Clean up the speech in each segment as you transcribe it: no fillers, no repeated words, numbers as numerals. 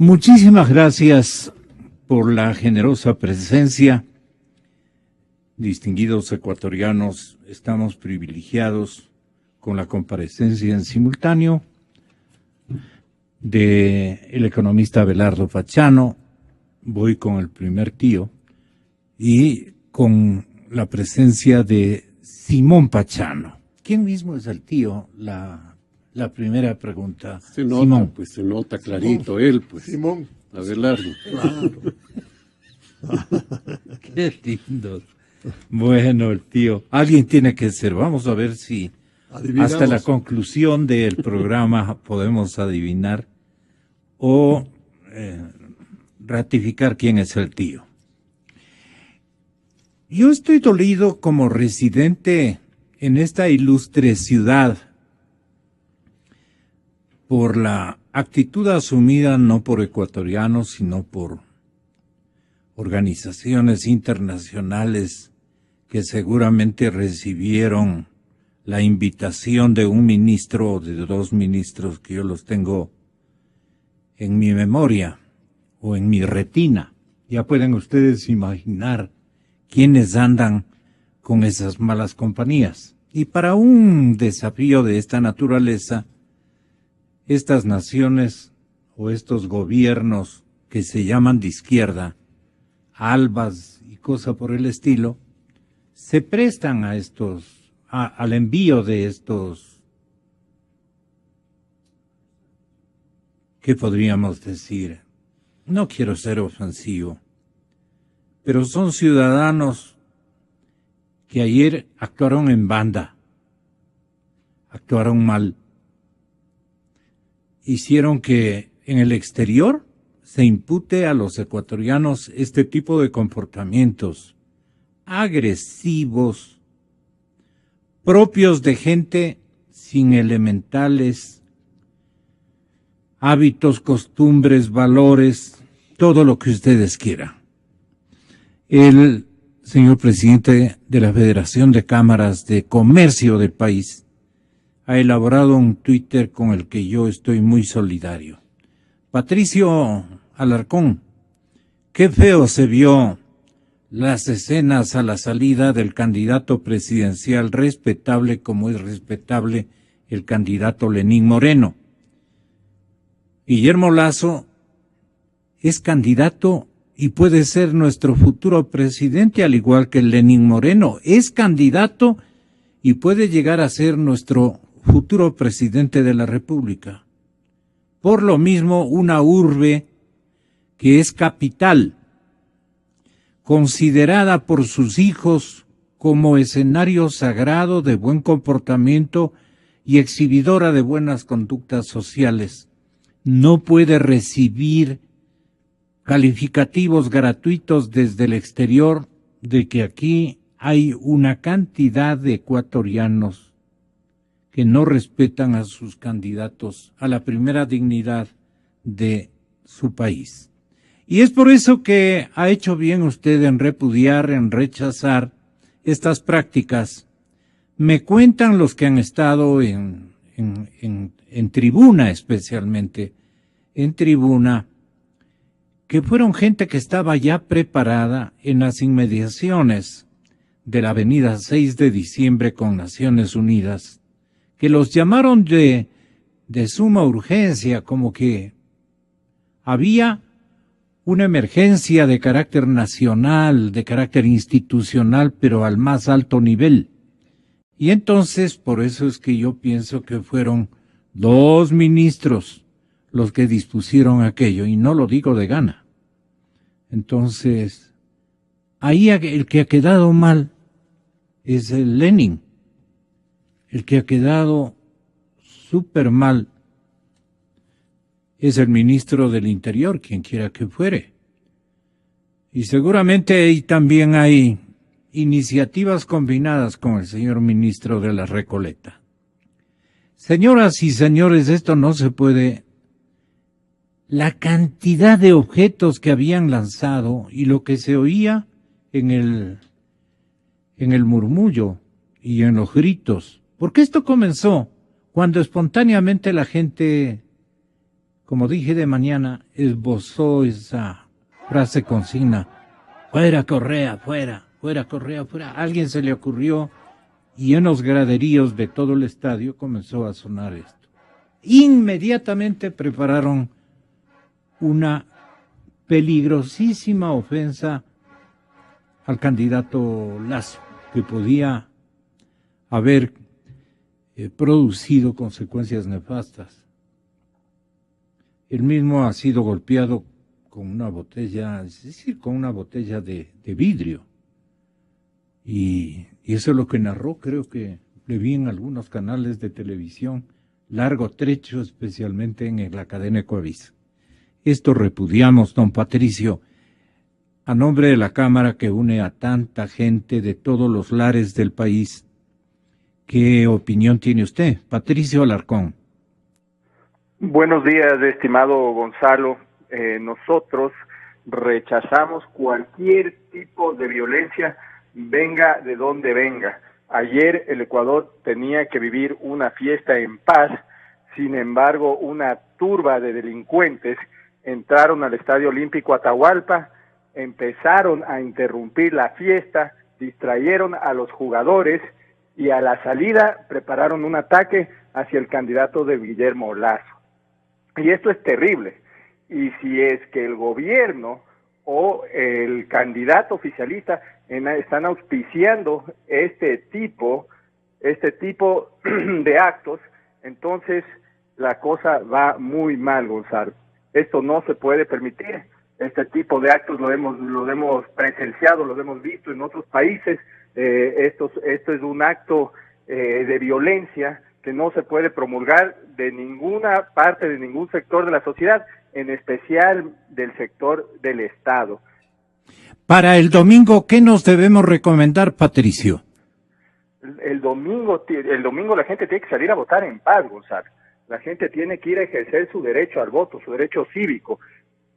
Muchísimas gracias por la generosa presencia. Distinguidos ecuatorianos, estamos privilegiados con la comparecencia en simultáneo del economista Abelardo Fachano. Voy con el primer tío y con la presencia de Simón Pachano. ¿Quién mismo es el tío? La primera pregunta. Se nota, Simón. pues se nota clarito él, pues. Simón. Abelardo. Claro. Qué lindo. Bueno, el tío. Alguien tiene que ser. Vamos a ver si Adivinamos. hasta la conclusión del programa podemos adivinar o ratificar quién es el tío. Yo estoy dolido como residente en esta ilustre ciudad por la actitud asumida no por ecuatorianos, sino por organizaciones internacionales que seguramente recibieron la invitación de un ministro o de dos ministros que yo los tengo en mi memoria o en mi retina. Ya pueden ustedes imaginar quiénes andan con esas malas compañías. Y para un desafío de esta naturaleza, estas naciones o estos gobiernos que se llaman de izquierda, albas y cosa por el estilo, se prestan a al envío de estos, ¿qué podríamos decir? No quiero ser ofensivo, pero son ciudadanos que ayer actuaron en banda, actuaron mal, hicieron que en el exterior se impute a los ecuatorianos este tipo de comportamientos agresivos, propios de gente sin elementales hábitos, costumbres, valores, todo lo que ustedes quieran. El señor presidente de la Federación de Cámaras de Comercio del país ha elaborado un Twitter con el que yo estoy muy solidario. Patricio Alarcón, qué feo se vio las escenas a la salida del candidato presidencial, respetable como es respetable el candidato Lenín Moreno. Guillermo Lasso es candidato y puede ser nuestro futuro presidente, al igual que Lenín Moreno. Es candidato y puede llegar a ser nuestro futuro presidente de la República. Por lo mismo, una urbe que es capital, considerada por sus hijos como escenario sagrado de buen comportamiento y exhibidora de buenas conductas sociales, no puede recibir calificativos gratuitos desde el exterior de que aquí hay una cantidad de ecuatorianos que no respetan a sus candidatos a la primera dignidad de su país. Y es por eso que ha hecho bien usted en repudiar, en rechazar estas prácticas. Me cuentan los que han estado en tribuna, especialmente en tribuna, que fueron gente que estaba ya preparada en las inmediaciones de la avenida 6 de diciembre con Naciones Unidas, que los llamaron de suma urgencia, como que había una emergencia de carácter nacional, de carácter institucional, pero al más alto nivel. Y entonces, por eso es que yo pienso que fueron 2 ministros los que dispusieron aquello, y no lo digo de gana. Entonces, ahí el que ha quedado mal es el Lenin. El que ha quedado súper mal es el ministro del Interior, quien quiera que fuere. Y seguramente ahí también hay iniciativas combinadas con el señor ministro de la Recoleta. Señoras y señores, esto no se puede. La cantidad de objetos que habían lanzado y lo que se oía en el murmullo y en los gritos, porque esto comenzó cuando espontáneamente la gente como dije de mañana, esbozó esa frase consigna: fuera Correa, fuera, fuera Correa, fuera. A alguien se le ocurrió y en los graderíos de todo el estadio comenzó a sonar esto. Inmediatamente prepararon una peligrosísima ofensa al candidato Lasso, que podía haber producido consecuencias nefastas. Él mismo ha sido golpeado con una botella, es decir, con una botella de vidrio. Y eso es lo que narró, creo que le vi en algunos canales de televisión, largo trecho, especialmente en la cadena Ecoavisa. Esto repudiamos, don Patricio, a nombre de la Cámara que une a tanta gente de todos los lares del país. ¿Qué opinión tiene usted, Patricio Alarcón? Buenos días, estimado Gonzalo. Nosotros rechazamos cualquier tipo de violencia, venga de donde venga. Ayer el Ecuador tenía que vivir una fiesta en paz, sin embargo, una turba de delincuentes entraron al Estadio Olímpico Atahualpa, empezaron a interrumpir la fiesta, distrayeron a los jugadores y a la salida prepararon un ataque hacia el candidato de Guillermo Lasso. Y esto es terrible. Y si es que el gobierno o el candidato oficialista están auspiciando este tipo de actos, entonces la cosa va muy mal, Gonzalo. Esto no se puede permitir. Este tipo de actos lo hemos presenciado, lo hemos visto en otros países. Esto es un acto de violencia que no se puede promulgar de ninguna parte, de ningún sector de la sociedad, en especial del sector del Estado. Para el domingo, ¿qué nos debemos recomendar, Patricio? El domingo la gente tiene que salir a votar en paz, Gonzalo. La gente tiene que ir a ejercer su derecho al voto, su derecho cívico,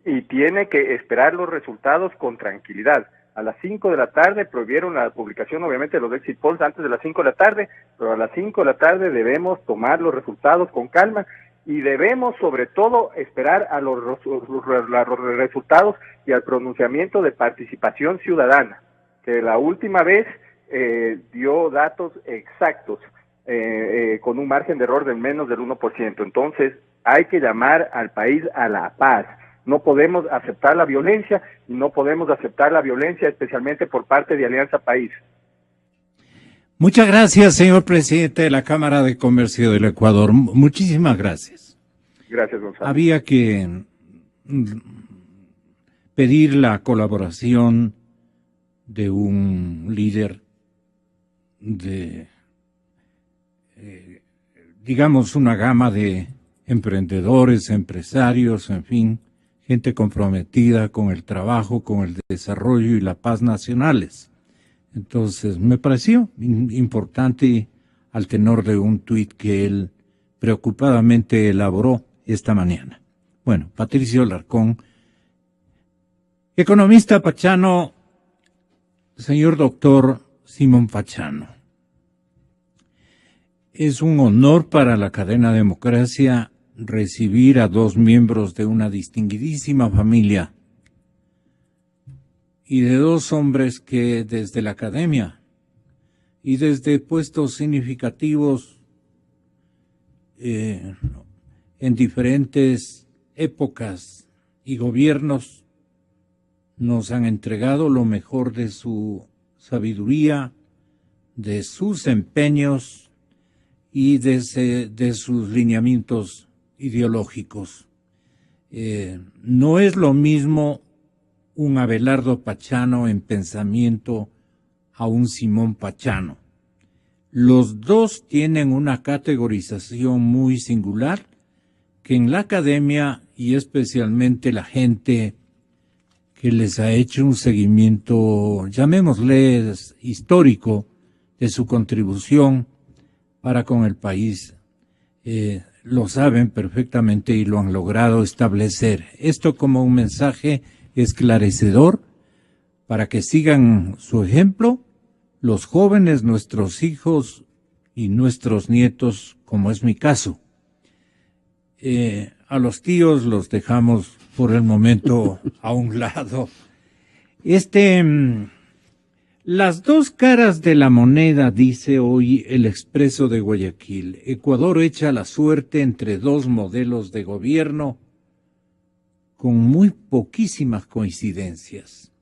y tiene que esperar los resultados con tranquilidad. A las 5 de la tarde prohibieron la publicación, obviamente, de los exit polls antes de las 5 de la tarde, pero a las 5 de la tarde debemos tomar los resultados con calma y debemos, sobre todo, esperar a los resultados y al pronunciamiento de participación ciudadana, que la última vez dio datos exactos, con un margen de error de menos del 1%. Entonces, hay que llamar al país a la paz. No podemos aceptar la violencia y no podemos aceptar la violencia especialmente por parte de Alianza País. Muchas gracias, señor presidente de la Cámara de Comercio del Ecuador. Muchísimas gracias. Gracias, Gonzalo. Había que pedir la colaboración de un líder de, digamos, una gama de emprendedores, empresarios, en fin, gente comprometida con el trabajo, con el desarrollo y la paz nacionales. Entonces, me pareció importante al tenor de un tuit que él preocupadamente elaboró esta mañana. Bueno, Patricio Alarcón, economista pachano, señor doctor Simón Pachano. Es un honor para la cadena Democracia recibir a dos miembros de una distinguidísima familia y de dos hombres que desde la academia y desde puestos significativos en diferentes épocas y gobiernos nos han entregado lo mejor de su sabiduría, de sus empeños y de sus lineamientos ideológicos. No es lo mismo un Abelardo Pachano en pensamiento a un Simón Pachano. Los dos tienen una categorización muy singular que en la academia y especialmente la gente que les ha hecho un seguimiento, llamémosle histórico, de su contribución para con el país, lo saben perfectamente y lo han logrado establecer. Esto como un mensaje esclarecedor para que sigan su ejemplo los jóvenes, nuestros hijos y nuestros nietos, como es mi caso. A los tíos los dejamos por el momento a un lado. Las dos caras de la moneda, dice hoy el Expreso de Guayaquil. Ecuador echa la suerte entre dos modelos de gobierno con muy poquísimas coincidencias.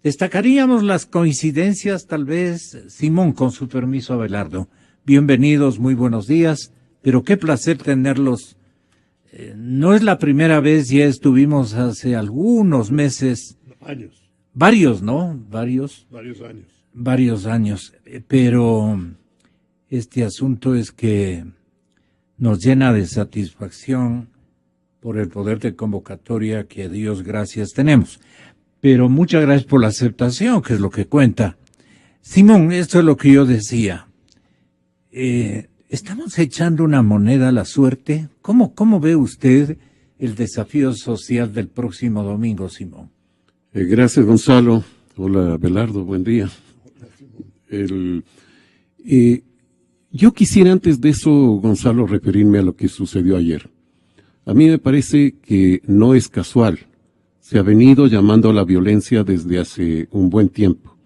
Destacaríamos las coincidencias, tal vez, Simón, con su permiso, Abelardo. Bienvenidos, muy buenos días, pero qué placer tenerlos. No es la primera vez, ya estuvimos hace algunos meses. Años. Varios, ¿no? Varios años. Varios años, pero este asunto es que nos llena de satisfacción por el poder de convocatoria que, a Dios gracias, tenemos. Pero muchas gracias por la aceptación, que es lo que cuenta. Simón, esto es lo que yo decía. ¿Estamos echando una moneda a la suerte? ¿Cómo ve usted el desafío social del próximo domingo, Simón? Gracias, Gonzalo. Hola, Abelardo, buen día. Yo quisiera antes de eso, Gonzalo, referirme a lo que sucedió ayer. A mí me parece que no es casual. Se ha venido llamando a la violencia desde hace un buen tiempo.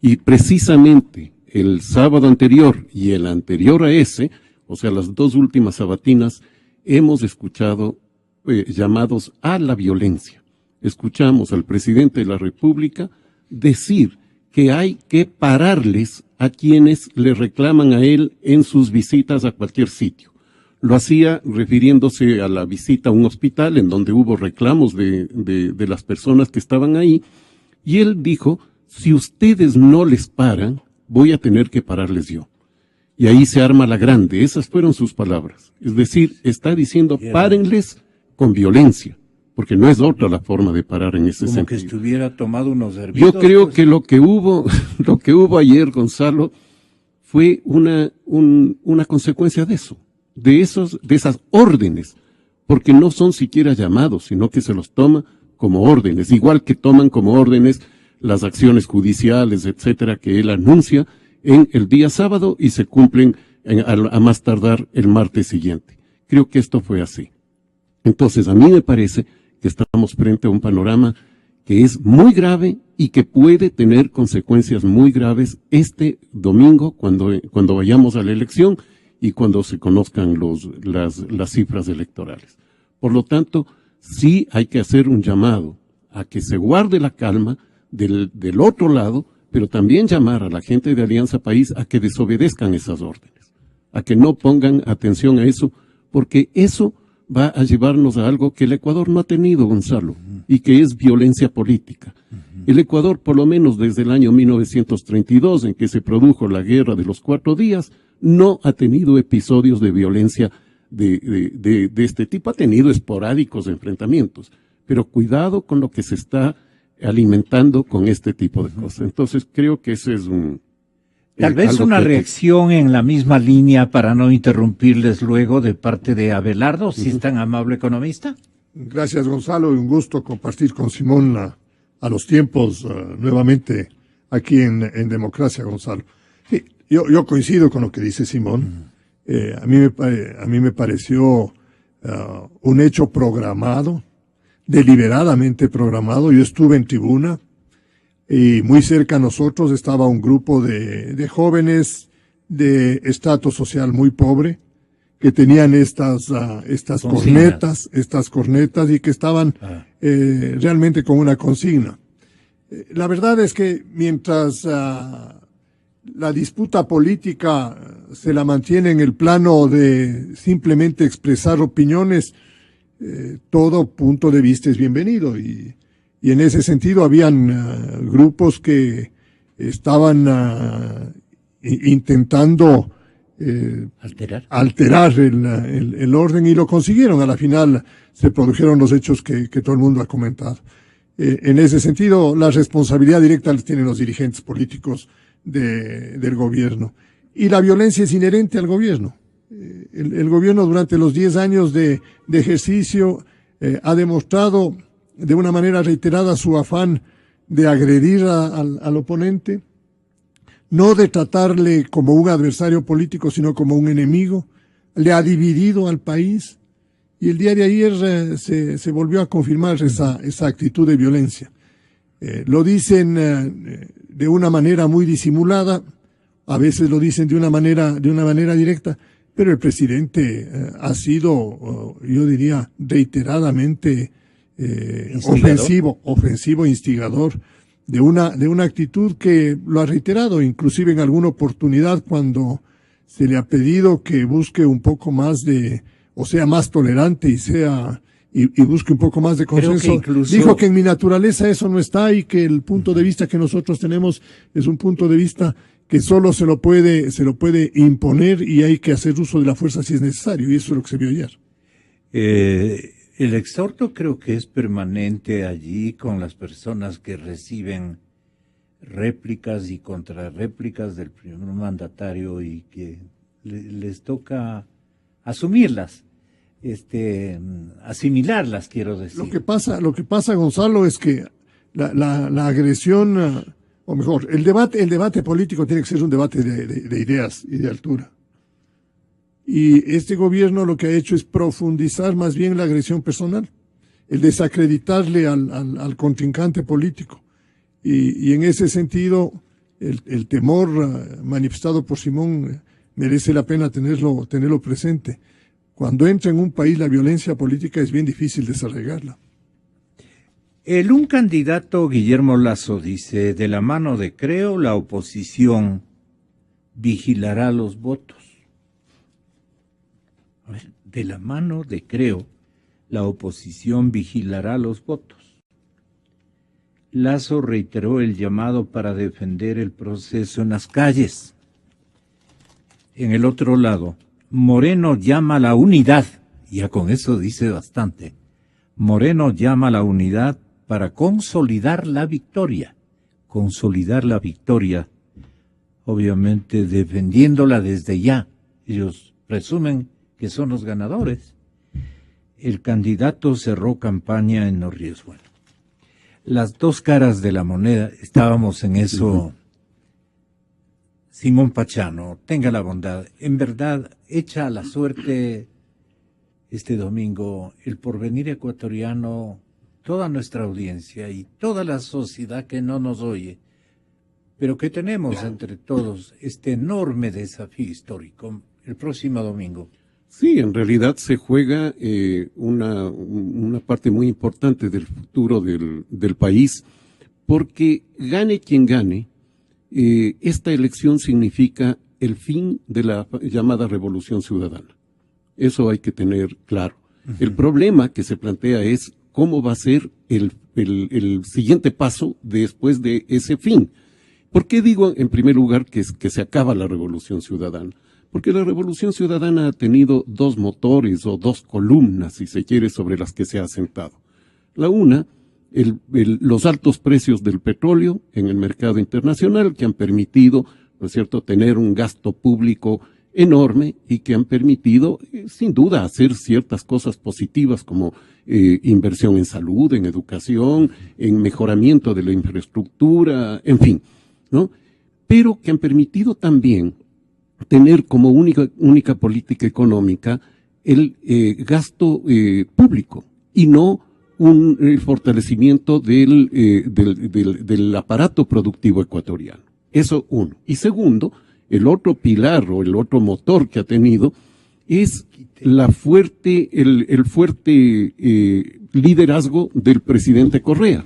Y precisamente el sábado anterior y el anterior a ese, o sea, las dos últimas sabatinas, hemos escuchado llamados a la violencia. Escuchamos al presidente de la República decir que hay que pararles a quienes le reclaman a él en sus visitas a cualquier sitio. Lo hacía refiriéndose a la visita a un hospital en donde hubo reclamos de las personas que estaban ahí, y él dijo, si ustedes no les paran, voy a tener que pararles yo. Y ahí se arma la grande, esas fueron sus palabras. Es decir, está diciendo, párenles con violencia, porque no es otra la forma de parar en ese sentido. Como que estuviera tomado unos hervidos. Yo creo que lo que hubo ayer, Gonzalo, fue una consecuencia de eso, de esas órdenes, porque no son siquiera llamados, sino que se los toma como órdenes, igual que toman como órdenes las acciones judiciales, etcétera, que él anuncia en el día sábado y se cumplen a más tardar el martes siguiente. Creo que esto fue así. Entonces, a mí me parece que estamos frente a un panorama que es muy grave y que puede tener consecuencias muy graves este domingo cuando vayamos a la elección y cuando se conozcan las cifras electorales. Por lo tanto, sí hay que hacer un llamado a que se guarde la calma del otro lado, pero también llamar a la gente de Alianza País a que desobedezcan esas órdenes, a que no pongan atención a eso, porque eso va a llevarnos a algo que el Ecuador no ha tenido, Gonzalo, y que es violencia política. El Ecuador, por lo menos desde el año 1932, en que se produjo la guerra de los 4 días, no ha tenido episodios de violencia de este tipo. Ha tenido esporádicos enfrentamientos, pero cuidado con lo que se está alimentando con este tipo de cosas. Entonces creo que ese es tal vez una reacción en la misma línea, para no interrumpirles luego, de parte de Abelardo, si es tan amable, economista. Gracias, Gonzalo, y un gusto compartir con Simón a los tiempos nuevamente aquí en Democracia, Gonzalo. Sí, yo coincido con lo que dice Simón. A mí me pareció un hecho programado, deliberadamente programado. Yo estuve en tribuna y muy cerca a nosotros estaba un grupo de jóvenes de estrato social muy pobre que tenían estas cornetas y que estaban realmente con una consigna. La verdad es que mientras la disputa política se la mantiene en el plano de simplemente expresar opiniones, todo punto de vista es bienvenido, y en ese sentido habían grupos que estaban intentando alterar el orden, y lo consiguieron. A la final se produjeron los hechos que todo el mundo ha comentado. En ese sentido, la responsabilidad directa la tienen los dirigentes políticos del gobierno, y la violencia es inherente al gobierno. El gobierno durante los 10 años de ejercicio ha demostrado de una manera reiterada su afán de agredir al oponente, no de tratarle como un adversario político, sino como un enemigo. Le ha dividido al país, Y el día de ayer se volvió a confirmar esa actitud de violencia. Lo dicen de una manera muy disimulada, a veces lo dicen de una manera directa, pero el presidente ha sido, yo diría, reiteradamente ofensivo, instigador, de una actitud que lo ha reiterado, inclusive en alguna oportunidad cuando se le ha pedido que busque un poco más o sea más tolerante y busque un poco más de consenso. Dijo que en mi naturaleza eso no está y que el punto de vista que nosotros tenemos es un punto de vista que solo se lo puede imponer y hay que hacer uso de la fuerza si es necesario, y eso es lo que se vio ayer. El exhorto creo que es permanente allí con las personas que reciben réplicas y contrarréplicas del primer mandatario y que les toca asumirlas, asimilarlas, quiero decir. Lo que pasa, Gonzalo, es que la agresión, o mejor, el debate político tiene que ser un debate de ideas y de altura. Y este gobierno lo que ha hecho es profundizar más bien la agresión personal, el desacreditarle al contrincante político. Y en ese sentido, el temor manifestado por Simón merece la pena tenerlo presente. Cuando entra en un país la violencia política es bien difícil desarraigarla. Un candidato, Guillermo Lasso, dice, de la mano de Creo, la oposición vigilará los votos. A ver, de la mano de Creo, la oposición vigilará los votos. Lasso reiteró el llamado para defender el proceso en las calles. En el otro lado, Moreno llama a la unidad, ya con eso dice bastante. Moreno llama a la unidad para consolidar la victoria, obviamente defendiéndola desde ya. Ellos presumen que son los ganadores. El candidato cerró campaña en Los Ríos. Bueno, las dos caras de la moneda, estábamos en eso. Simón Pachano, tenga la bondad, en verdad, echa a la suerte este domingo el porvenir ecuatoriano, toda nuestra audiencia y toda la sociedad que no nos oye, pero que tenemos entre todos este enorme desafío histórico el próximo domingo. Sí, en realidad se juega una parte muy importante del futuro del país, porque gane quien gane, esta elección significa el fin de la llamada revolución ciudadana. Eso hay que tener claro. El problema que se plantea es cómo va a ser el siguiente paso después de ese fin. ¿Por qué digo en primer lugar que se acaba la revolución ciudadana? Porque la revolución ciudadana ha tenido dos motores o dos columnas, si se quiere, sobre las que se ha asentado. La una, los altos precios del petróleo en el mercado internacional, que han permitido, ¿no es cierto?, tener un gasto público enorme y que han permitido, sin duda, hacer ciertas cosas positivas como inversión en salud, en educación, en mejoramiento de la infraestructura, en fin, ¿no? Pero que han permitido también tener como única política económica el gasto público y no el fortalecimiento del aparato productivo ecuatoriano. Eso uno. Y segundo, el otro pilar o el otro motor que ha tenido es el fuerte liderazgo del presidente Correa.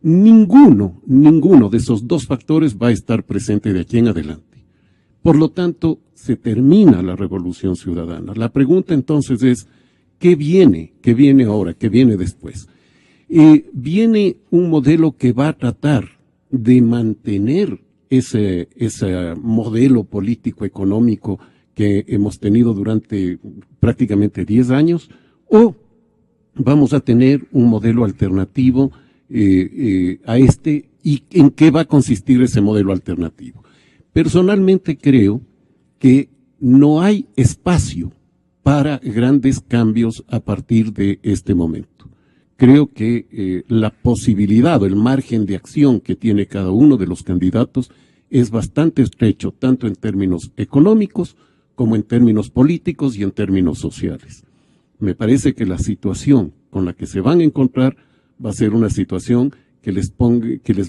Ninguno de esos dos factores va a estar presente de aquí en adelante. Por lo tanto, se termina la revolución ciudadana. La pregunta entonces es, ¿qué viene? ¿Qué viene ahora? ¿Qué viene después? Viene un modelo que va a tratar de mantener ese modelo político-económico que hemos tenido durante prácticamente 10 años, o vamos a tener un modelo alternativo a este, y en qué va a consistir ese modelo alternativo. Personalmente creo que no hay espacio para grandes cambios a partir de este momento. Creo que la posibilidad o el margen de acción que tiene cada uno de los candidatos es bastante estrecho, tanto en términos económicos como en términos políticos y en términos sociales. me parece que la situación con la que se van a encontrar va a ser una situación que les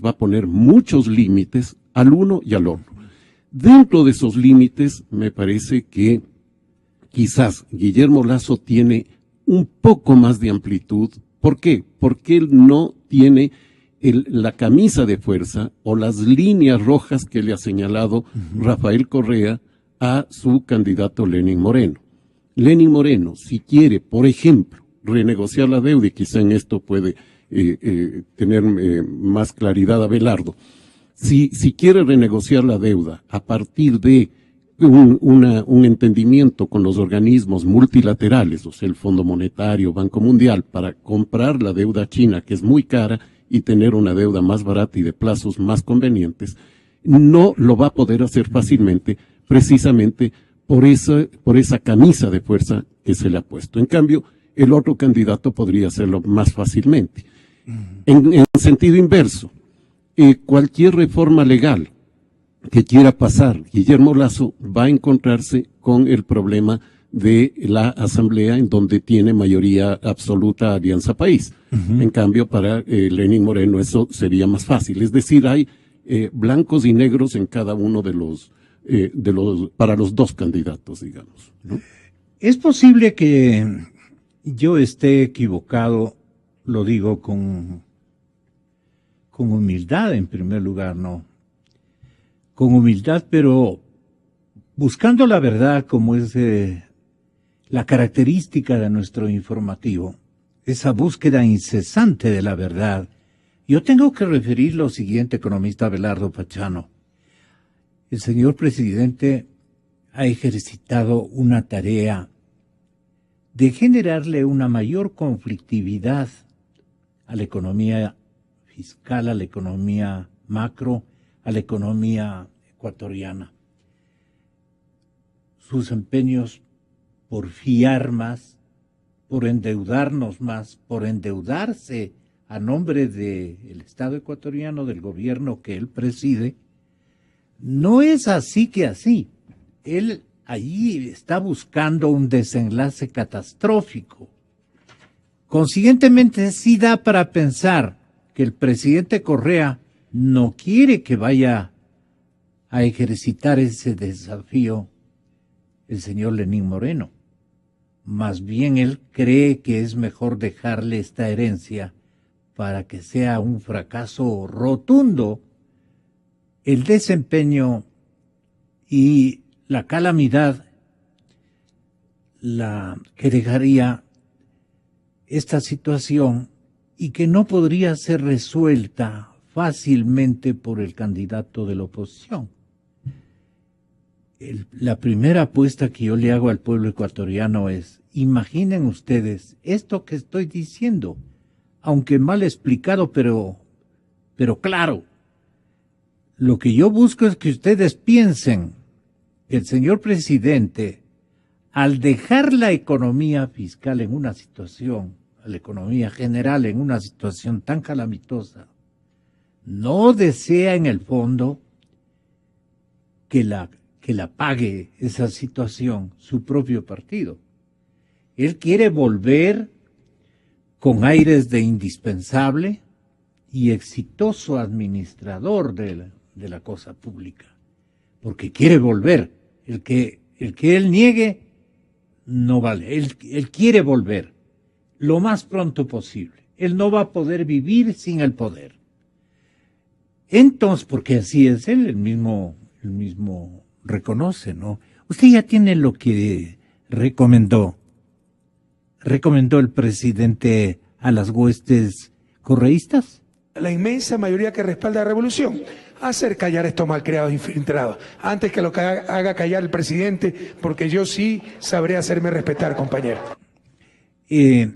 va a poner muchos límites al uno y al otro. Dentro de esos límites, me parece que quizás Guillermo Lasso tiene un poco más de amplitud. ¿Por qué? Porque él no tiene la camisa de fuerza o las líneas rojas que le ha señalado Rafael Correa a su candidato Lenín Moreno. Lenín Moreno, si quiere, por ejemplo, renegociar la deuda, y quizá en esto puede tener más claridad Abelardo, si quiere renegociar la deuda a partir de un entendimiento con los organismos multilaterales, o sea, el Fondo Monetario, Banco Mundial, para comprar la deuda china, que es muy cara, y tener una deuda más barata y de plazos más convenientes, no lo va a poder hacer fácilmente, precisamente por esa camisa de fuerza que se le ha puesto. En cambio, el otro candidato podría hacerlo más fácilmente. En sentido inverso, cualquier reforma legal que quiera pasar, Guillermo Lasso va a encontrarse con el problema de la Asamblea, en donde tiene mayoría absoluta Alianza País. En cambio, para Lenín Moreno eso sería más fácil. Es decir, hay blancos y negros en cada uno para los dos candidatos, digamos, ¿no? Es posible que yo esté equivocado, lo digo con humildad en primer lugar, ¿no? Con humildad, pero buscando la verdad, como es la característica de nuestro informativo, esa búsqueda incesante de la verdad. Yo tengo que referir lo siguiente, economista Abelardo Pachano. El señor presidente ha ejercitado una tarea de generarle una mayor conflictividad a la economía fiscal, a la economía macro, a la economía ecuatoriana. Sus empeños por fiar más, por endeudarnos más, por endeudarse a nombre del Estado ecuatoriano, del gobierno que él preside, no es así que así. Él allí está buscando un desenlace catastrófico. Consiguientemente, sí da para pensar que el presidente Correa no quiere que vaya a ejercitar ese desafío el señor Lenín Moreno. Más bien él cree que es mejor dejarle esta herencia para que sea un fracaso rotundo el desempeño y la calamidad que dejaría esta situación y que no podría ser resuelta fácilmente por el candidato de la oposición. La primera apuesta que yo le hago al pueblo ecuatoriano es, imaginen ustedes esto que estoy diciendo, aunque mal explicado, pero claro. Lo que yo busco es que ustedes piensen que el señor presidente, al dejar la economía fiscal en una situación, la economía general en una situación tan calamitosa, no desea en el fondo que la pague esa situación su propio partido. Él quiere volver con aires de indispensable y exitoso administrador de la cosa pública, porque quiere volver. El que él niegue no vale. Él quiere volver lo más pronto posible. Él no va a poder vivir sin el poder. Entonces, porque así es él mismo reconoce, ¿no? Usted ya tiene lo que recomendó el presidente a las huestes correístas. La inmensa mayoría que respalda la revolución, hacer callar a estos malcriados infiltrados, antes que lo que haga callar el presidente, porque yo sí sabré hacerme respetar, compañero.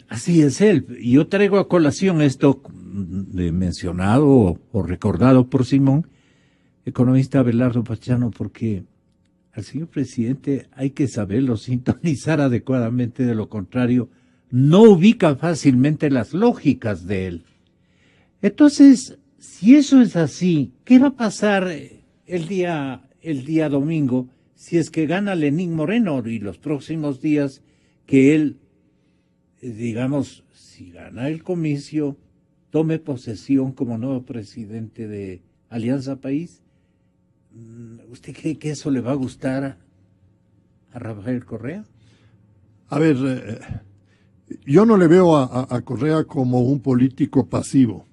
Así es él. Yo traigo a colación esto mencionado o recordado por Simón, economista Abelardo Pachano, porque al señor presidente hay que saberlo sintonizar adecuadamente, de lo contrario no ubica fácilmente las lógicas de él. Entonces, si eso es así, ¿qué va a pasar el día domingo si es que gana Lenín Moreno y los próximos días que él digamos, si gana el comicio, tome posesión como nuevo presidente de Alianza País, ¿usted cree que eso le va a gustar a Rafael Correa? A ver, yo no le veo a Correa como un político pasivo.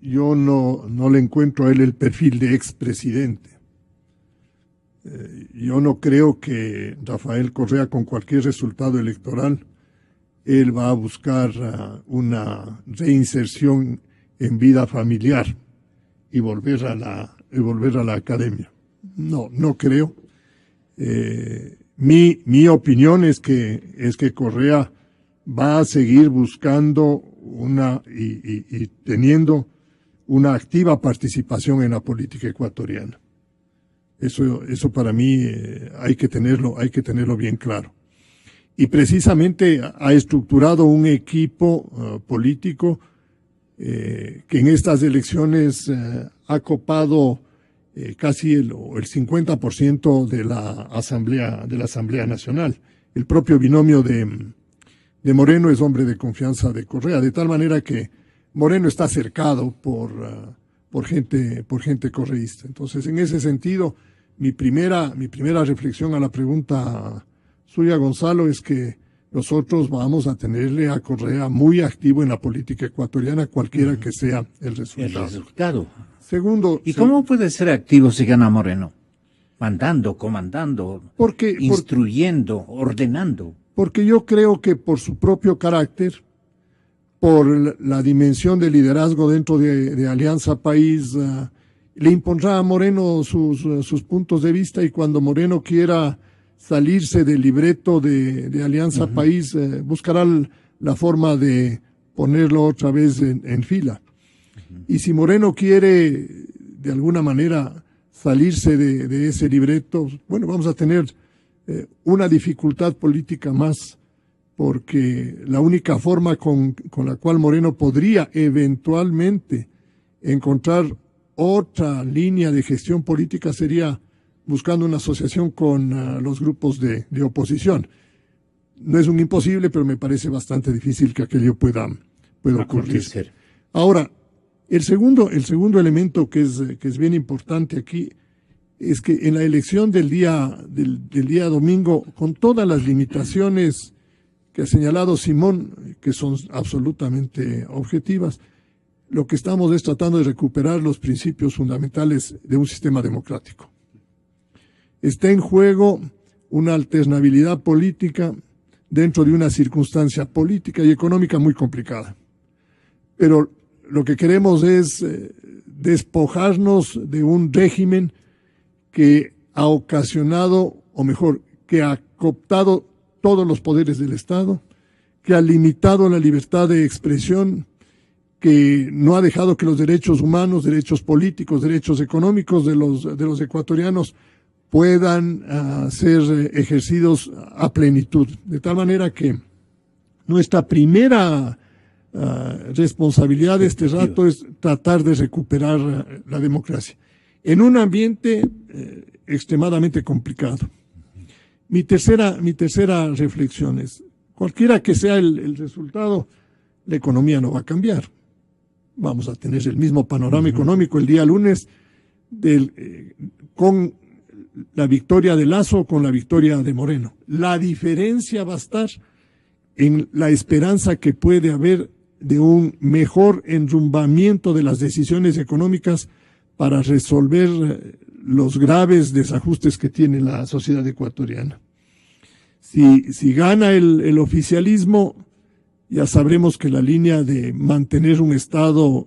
Yo no le encuentro a él el perfil de expresidente. Yo no creo que Rafael Correa, con cualquier resultado electoral, él va a buscar una reinserción en vida familiar y volver a la academia. No creo. Mi opinión es que Correa va a seguir buscando y teniendo una activa participación en la política ecuatoriana. Eso para mí hay que tenerlo bien claro. Y precisamente ha estructurado un equipo político que en estas elecciones ha copado casi el 50% de la Asamblea Nacional. El propio binomio de Moreno es hombre de confianza de Correa, de tal manera que Moreno está cercado por gente correísta. Entonces, en ese sentido, mi primera reflexión a la pregunta suya, Gonzalo, es que nosotros vamos a tenerle a Correa muy activo en la política ecuatoriana, cualquiera que sea el resultado. Segundo. ¿Y cómo puede ser activo si gana Moreno? Mandando, comandando, instruyendo, ordenando. Porque yo creo que por su propio carácter, por la dimensión de liderazgo dentro de Alianza País, le impondrá a Moreno sus puntos de vista, y cuando Moreno quiera salirse del libreto de Alianza País, buscará la forma de ponerlo otra vez en fila. Y si Moreno quiere de alguna manera salirse de ese libreto, bueno, vamos a tener una dificultad política más, porque la única forma con la cual Moreno podría eventualmente encontrar otra línea de gestión política sería buscando una asociación con los grupos de oposición. No es un imposible, pero me parece bastante difícil que aquello pueda ocurrir. Ahora, el segundo elemento que es bien importante aquí es que en la elección del día domingo, con todas las limitaciones que ha señalado Simón, que son absolutamente objetivas, lo que estamos es tratando de recuperar los principios fundamentales de un sistema democrático. Está en juego una alternabilidad política dentro de una circunstancia política y económica muy complicada. Pero lo que queremos es despojarnos de un régimen que ha ocasionado, o mejor, que ha cooptado todos los poderes del Estado, que ha limitado la libertad de expresión, que no ha dejado que los derechos humanos, derechos políticos, derechos económicos de los ecuatorianos puedan ser ejercidos a plenitud. De tal manera que nuestra primera responsabilidad de este rato es tratar de recuperar la democracia en un ambiente extremadamente complicado. Mi tercera reflexión es, cualquiera que sea el resultado, la economía no va a cambiar. Vamos a tener el mismo panorama económico el día lunes con la victoria de Lasso o con la victoria de Moreno. La diferencia va a estar en la esperanza que puede haber de un mejor enrumbamiento de las decisiones económicas para resolver los graves desajustes que tiene la sociedad ecuatoriana. Si gana el oficialismo, ya sabremos que la línea de mantener un Estado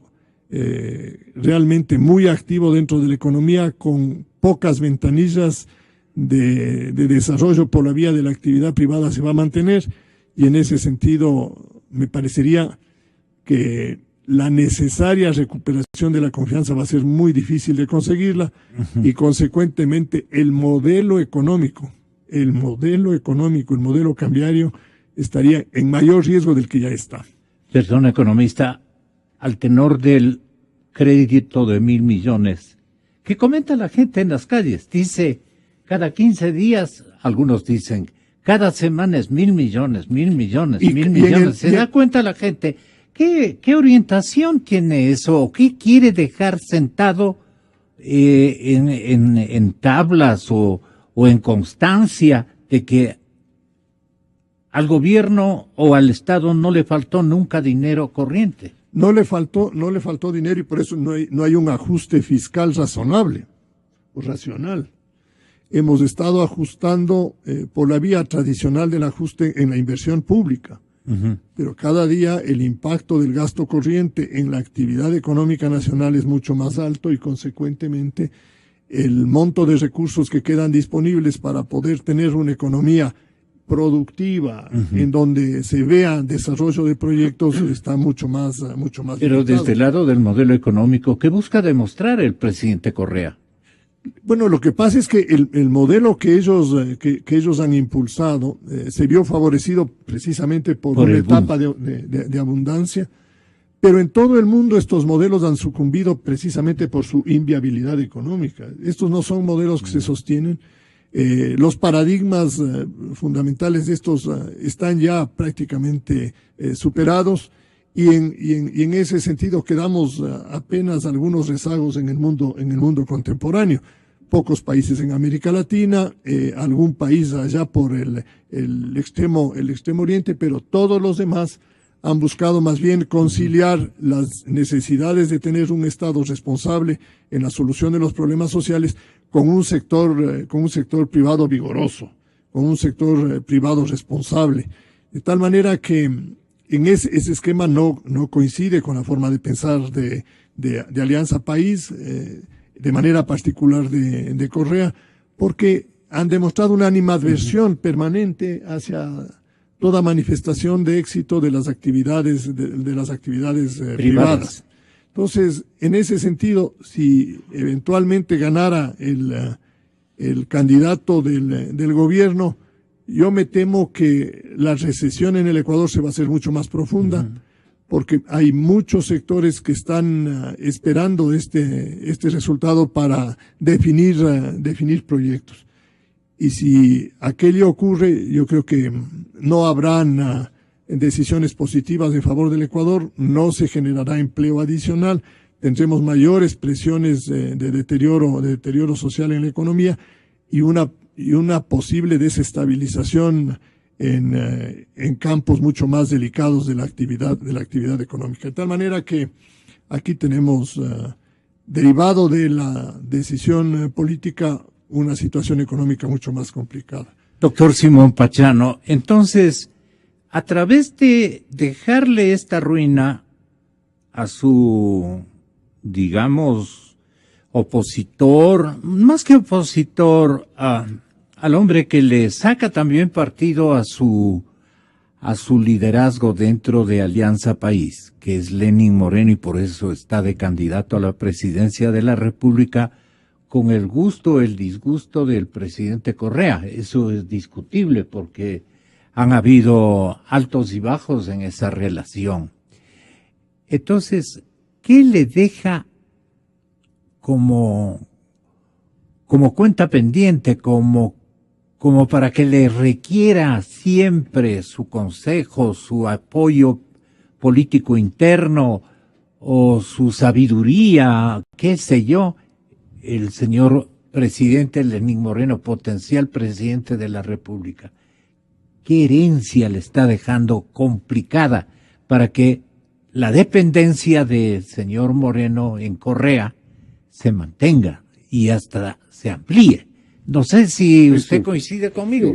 realmente muy activo dentro de la economía, con pocas ventanillas de desarrollo por la vía de la actividad privada, se va a mantener, y en ese sentido me parecería que la necesaria recuperación de la confianza va a ser muy difícil de conseguirla, y consecuentemente el modelo económico, el modelo cambiario estaría en mayor riesgo del que ya está. Perdón, economista, al tenor del crédito de 1.000 millones, ¿qué comenta la gente en las calles? Dice, cada 15 días, algunos dicen, Cada semana es 1.000 millones, 1.000 millones, Y- 1.000 y en millones. el- ¿Se da cuenta la gente? ¿Qué orientación tiene eso? ¿O qué quiere dejar sentado en tablas o en constancia de que al gobierno o al Estado no le faltó nunca dinero corriente? No le faltó dinero y por eso no hay un ajuste fiscal razonable o racional. Hemos estado ajustando por la vía tradicional del ajuste en la inversión pública, pero cada día el impacto del gasto corriente en la actividad económica nacional es mucho más alto y consecuentemente el monto de recursos que quedan disponibles para poder tener una economía productiva en donde se vea desarrollo de proyectos está mucho más Pero limitado. desde el lado del modelo económico, ¿qué busca demostrar el presidente Correa? Bueno, lo que pasa es que el modelo que ellos han impulsado se vio favorecido precisamente por una el boom. etapa de abundancia, pero en todo el mundo estos modelos han sucumbido precisamente por su inviabilidad económica. Estos no son modelos que se sostienen. Los paradigmas fundamentales de estos están ya prácticamente superados y en ese sentido quedamos apenas algunos rezagos en el mundo contemporáneo. Pocos países en América Latina, algún país allá por el extremo oriente, pero todos los demás han buscado más bien conciliar las necesidades de tener un Estado responsable en la solución de los problemas sociales con un sector privado vigoroso, con un sector privado responsable. De tal manera que en ese esquema no coincide con la forma de pensar de Alianza País, de manera particular de Correa, porque han demostrado una animadversión permanente hacia toda manifestación de éxito de las actividades privadas. Entonces, en ese sentido, si eventualmente ganara el candidato del gobierno, yo me temo que la recesión en el Ecuador se va a hacer mucho más profunda, porque hay muchos sectores que están esperando este resultado para definir proyectos. Y si aquello ocurre, yo creo que no habrán decisiones positivas en favor del Ecuador, no se generará empleo adicional, tendremos mayores presiones de deterioro social en la economía y una posible desestabilización en campos mucho más delicados de la actividad económica. De tal manera que aquí tenemos, derivado de la decisión política, una situación económica mucho más complicada. Doctor Simón Pachano, entonces, a través de dejarle esta ruina a su, digamos, opositor, más que opositor, al hombre que le saca también partido a su liderazgo dentro de Alianza País, que es Lenín Moreno, y por eso está de candidato a la presidencia de la República, con el gusto o el disgusto del presidente Correa. Eso es discutible porque han habido altos y bajos en esa relación. Entonces, ¿qué le deja como cuenta pendiente, como para que le requiera siempre su consejo, su apoyo político interno o su sabiduría, qué sé yo, el señor presidente Lenín Moreno, potencial presidente de la República? ¿Qué herencia le está dejando complicada para que la dependencia del señor Moreno en Correa se mantenga y hasta se amplíe? No sé si usted coincide conmigo.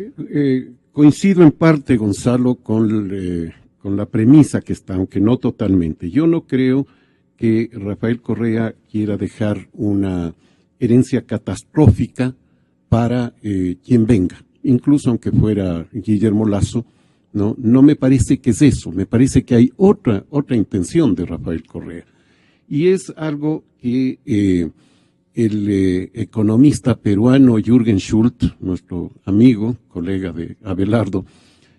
Coincido en parte, Gonzalo, con la premisa que está, aunque no totalmente. Yo no creo que Rafael Correa quiera dejar una herencia catastrófica para quien venga, incluso aunque fuera Guillermo Lasso, no me parece que es eso, me parece que hay otra intención de Rafael Correa, y es algo que el economista peruano Jürgen Schultz, nuestro amigo, colega de Abelardo,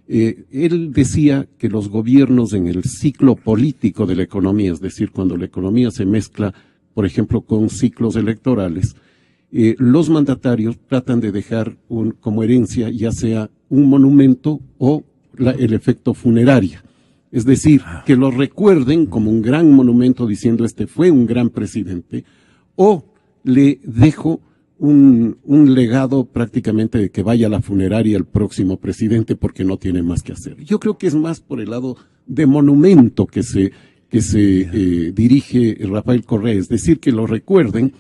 él decía que los gobiernos en el ciclo político de la economía, es decir, cuando la economía se mezcla, por ejemplo, con ciclos electorales, los mandatarios tratan de dejar como herencia ya sea un monumento o el efecto funeraria. Es decir, que lo recuerden como un gran monumento diciendo este fue un gran presidente, o le dejo un legado prácticamente de que vaya a la funeraria el próximo presidente porque no tiene más que hacer. Yo creo que es más por el lado de monumento que se dirige Rafael Correa, es decir, que lo recuerden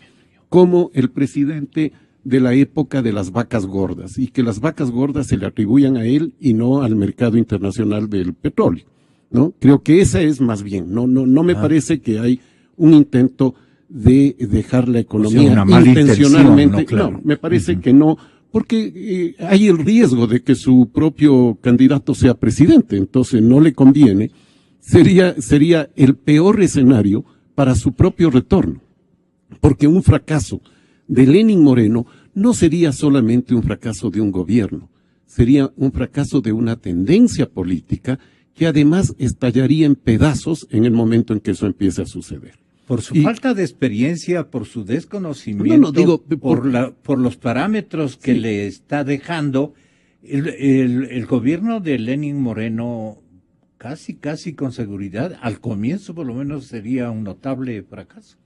como el presidente de la época de las vacas gordas y que las vacas gordas se le atribuyan a él y no al mercado internacional del petróleo, ¿no? Creo que esa es más bien, no me parece que hay un intento de dejar la economía intencionalmente. No, me parece que no, porque hay el riesgo de que su propio candidato sea presidente, entonces no le conviene. Sería el peor escenario para su propio retorno, porque un fracaso de Lenín Moreno no sería solamente un fracaso de un gobierno, sería un fracaso de una tendencia política que además estallaría en pedazos en el momento en que eso empiece a suceder. Por su falta de experiencia, por su desconocimiento, por los parámetros que le está dejando, el gobierno de Lenín Moreno casi con seguridad, al comienzo por lo menos sería un notable fracaso.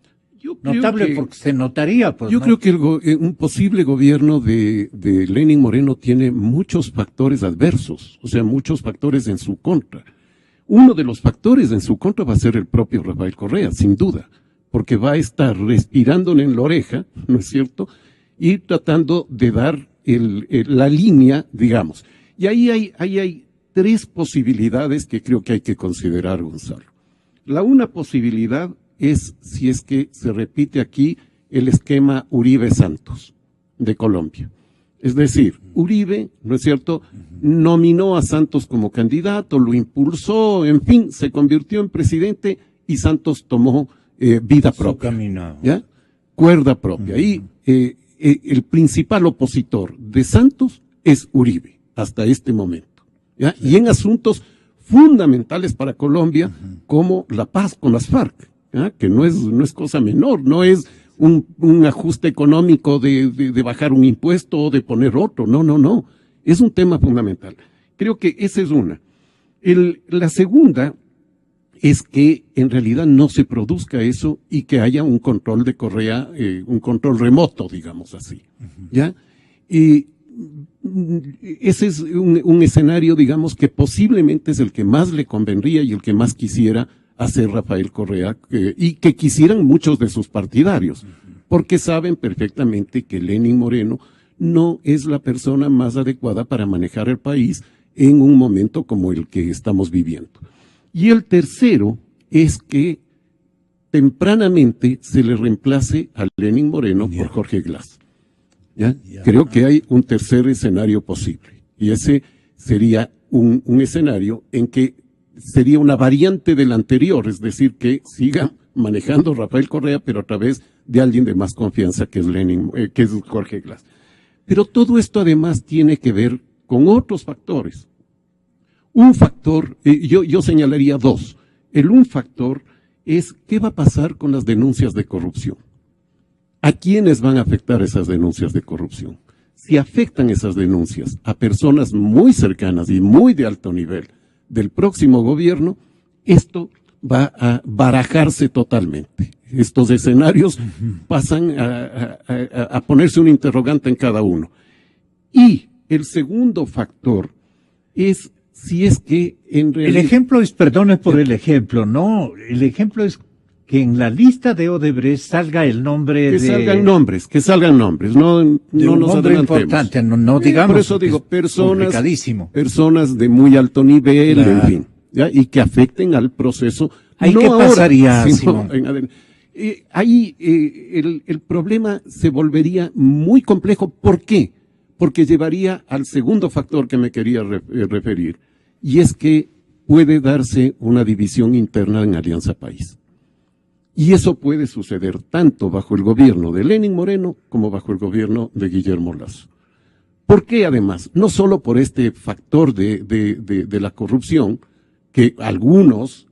Notable porque se notaría. Pues, yo creo que un posible gobierno de Lenín Moreno tiene muchos factores adversos, o sea, muchos factores en su contra. Uno de los factores en su contra va a ser el propio Rafael Correa, sin duda, porque va a estar respirándole en la oreja, ¿no es cierto?, y tratando de dar la línea, digamos. Y ahí hay tres posibilidades que creo que hay que considerar, Gonzalo. La una posibilidad es si es que se repite aquí el esquema Uribe-Santos de Colombia. Es decir, Uribe, ¿no es cierto?, nominó a Santos como candidato, lo impulsó, en fin, se convirtió en presidente y Santos tomó vida propia. ¿Ya? Cuerda propia. Y el principal opositor de Santos es Uribe, hasta este momento. ¿Ya? Y en asuntos fundamentales para Colombia, como la paz con las FARC, ¿ya? Que no es cosa menor, no es un ajuste económico de bajar un impuesto o de poner otro, no, es un tema fundamental. Creo que esa es una. La segunda es que en realidad no se produzca eso y que haya un control de Correa, un control remoto, digamos así, ¿ya? Y ese es un escenario, digamos, que posiblemente es el que más le convendría y el que más quisiera hacer Rafael Correa, y que quisieran muchos de sus partidarios, porque saben perfectamente que Lenín Moreno no es la persona más adecuada para manejar el país en un momento como el que estamos viviendo. Y el tercero es que tempranamente se le reemplace a Lenín Moreno por Jorge Glass. ¿Ya? Creo que hay un tercer escenario posible, y ese sería un escenario en que sería una variante del anterior, es decir, que siga manejando Rafael Correa, pero a través de alguien de más confianza que es Jorge Glass. Pero todo esto además tiene que ver con otros factores. Un factor, yo señalaría dos. Un factor es qué va a pasar con las denuncias de corrupción. ¿A quiénes van a afectar esas denuncias de corrupción? Si afectan esas denuncias a personas muy cercanas y muy de alto nivel del próximo gobierno, esto va a barajarse totalmente. Estos escenarios pasan a ponerse un interrogante en cada uno. Y el segundo factor es si es que en realidad... El ejemplo es, perdone por el ejemplo, no, el ejemplo es que en la lista de Odebrecht salga el nombre que salgan nombres, no nos adelantemos. Importante, no digamos. Por eso digo, personas de muy alto nivel, en fin, ¿ya? Y que afecten al proceso. ¿Ahí qué pasaría, Simón? Ahí el problema se volvería muy complejo. ¿Por qué? Porque llevaría al segundo factor que me quería referir, y es que puede darse una división interna en Alianza País. Y eso puede suceder tanto bajo el gobierno de Lenín Moreno como bajo el gobierno de Guillermo Lasso. ¿Por qué además? No solo por este factor de la corrupción, que algunos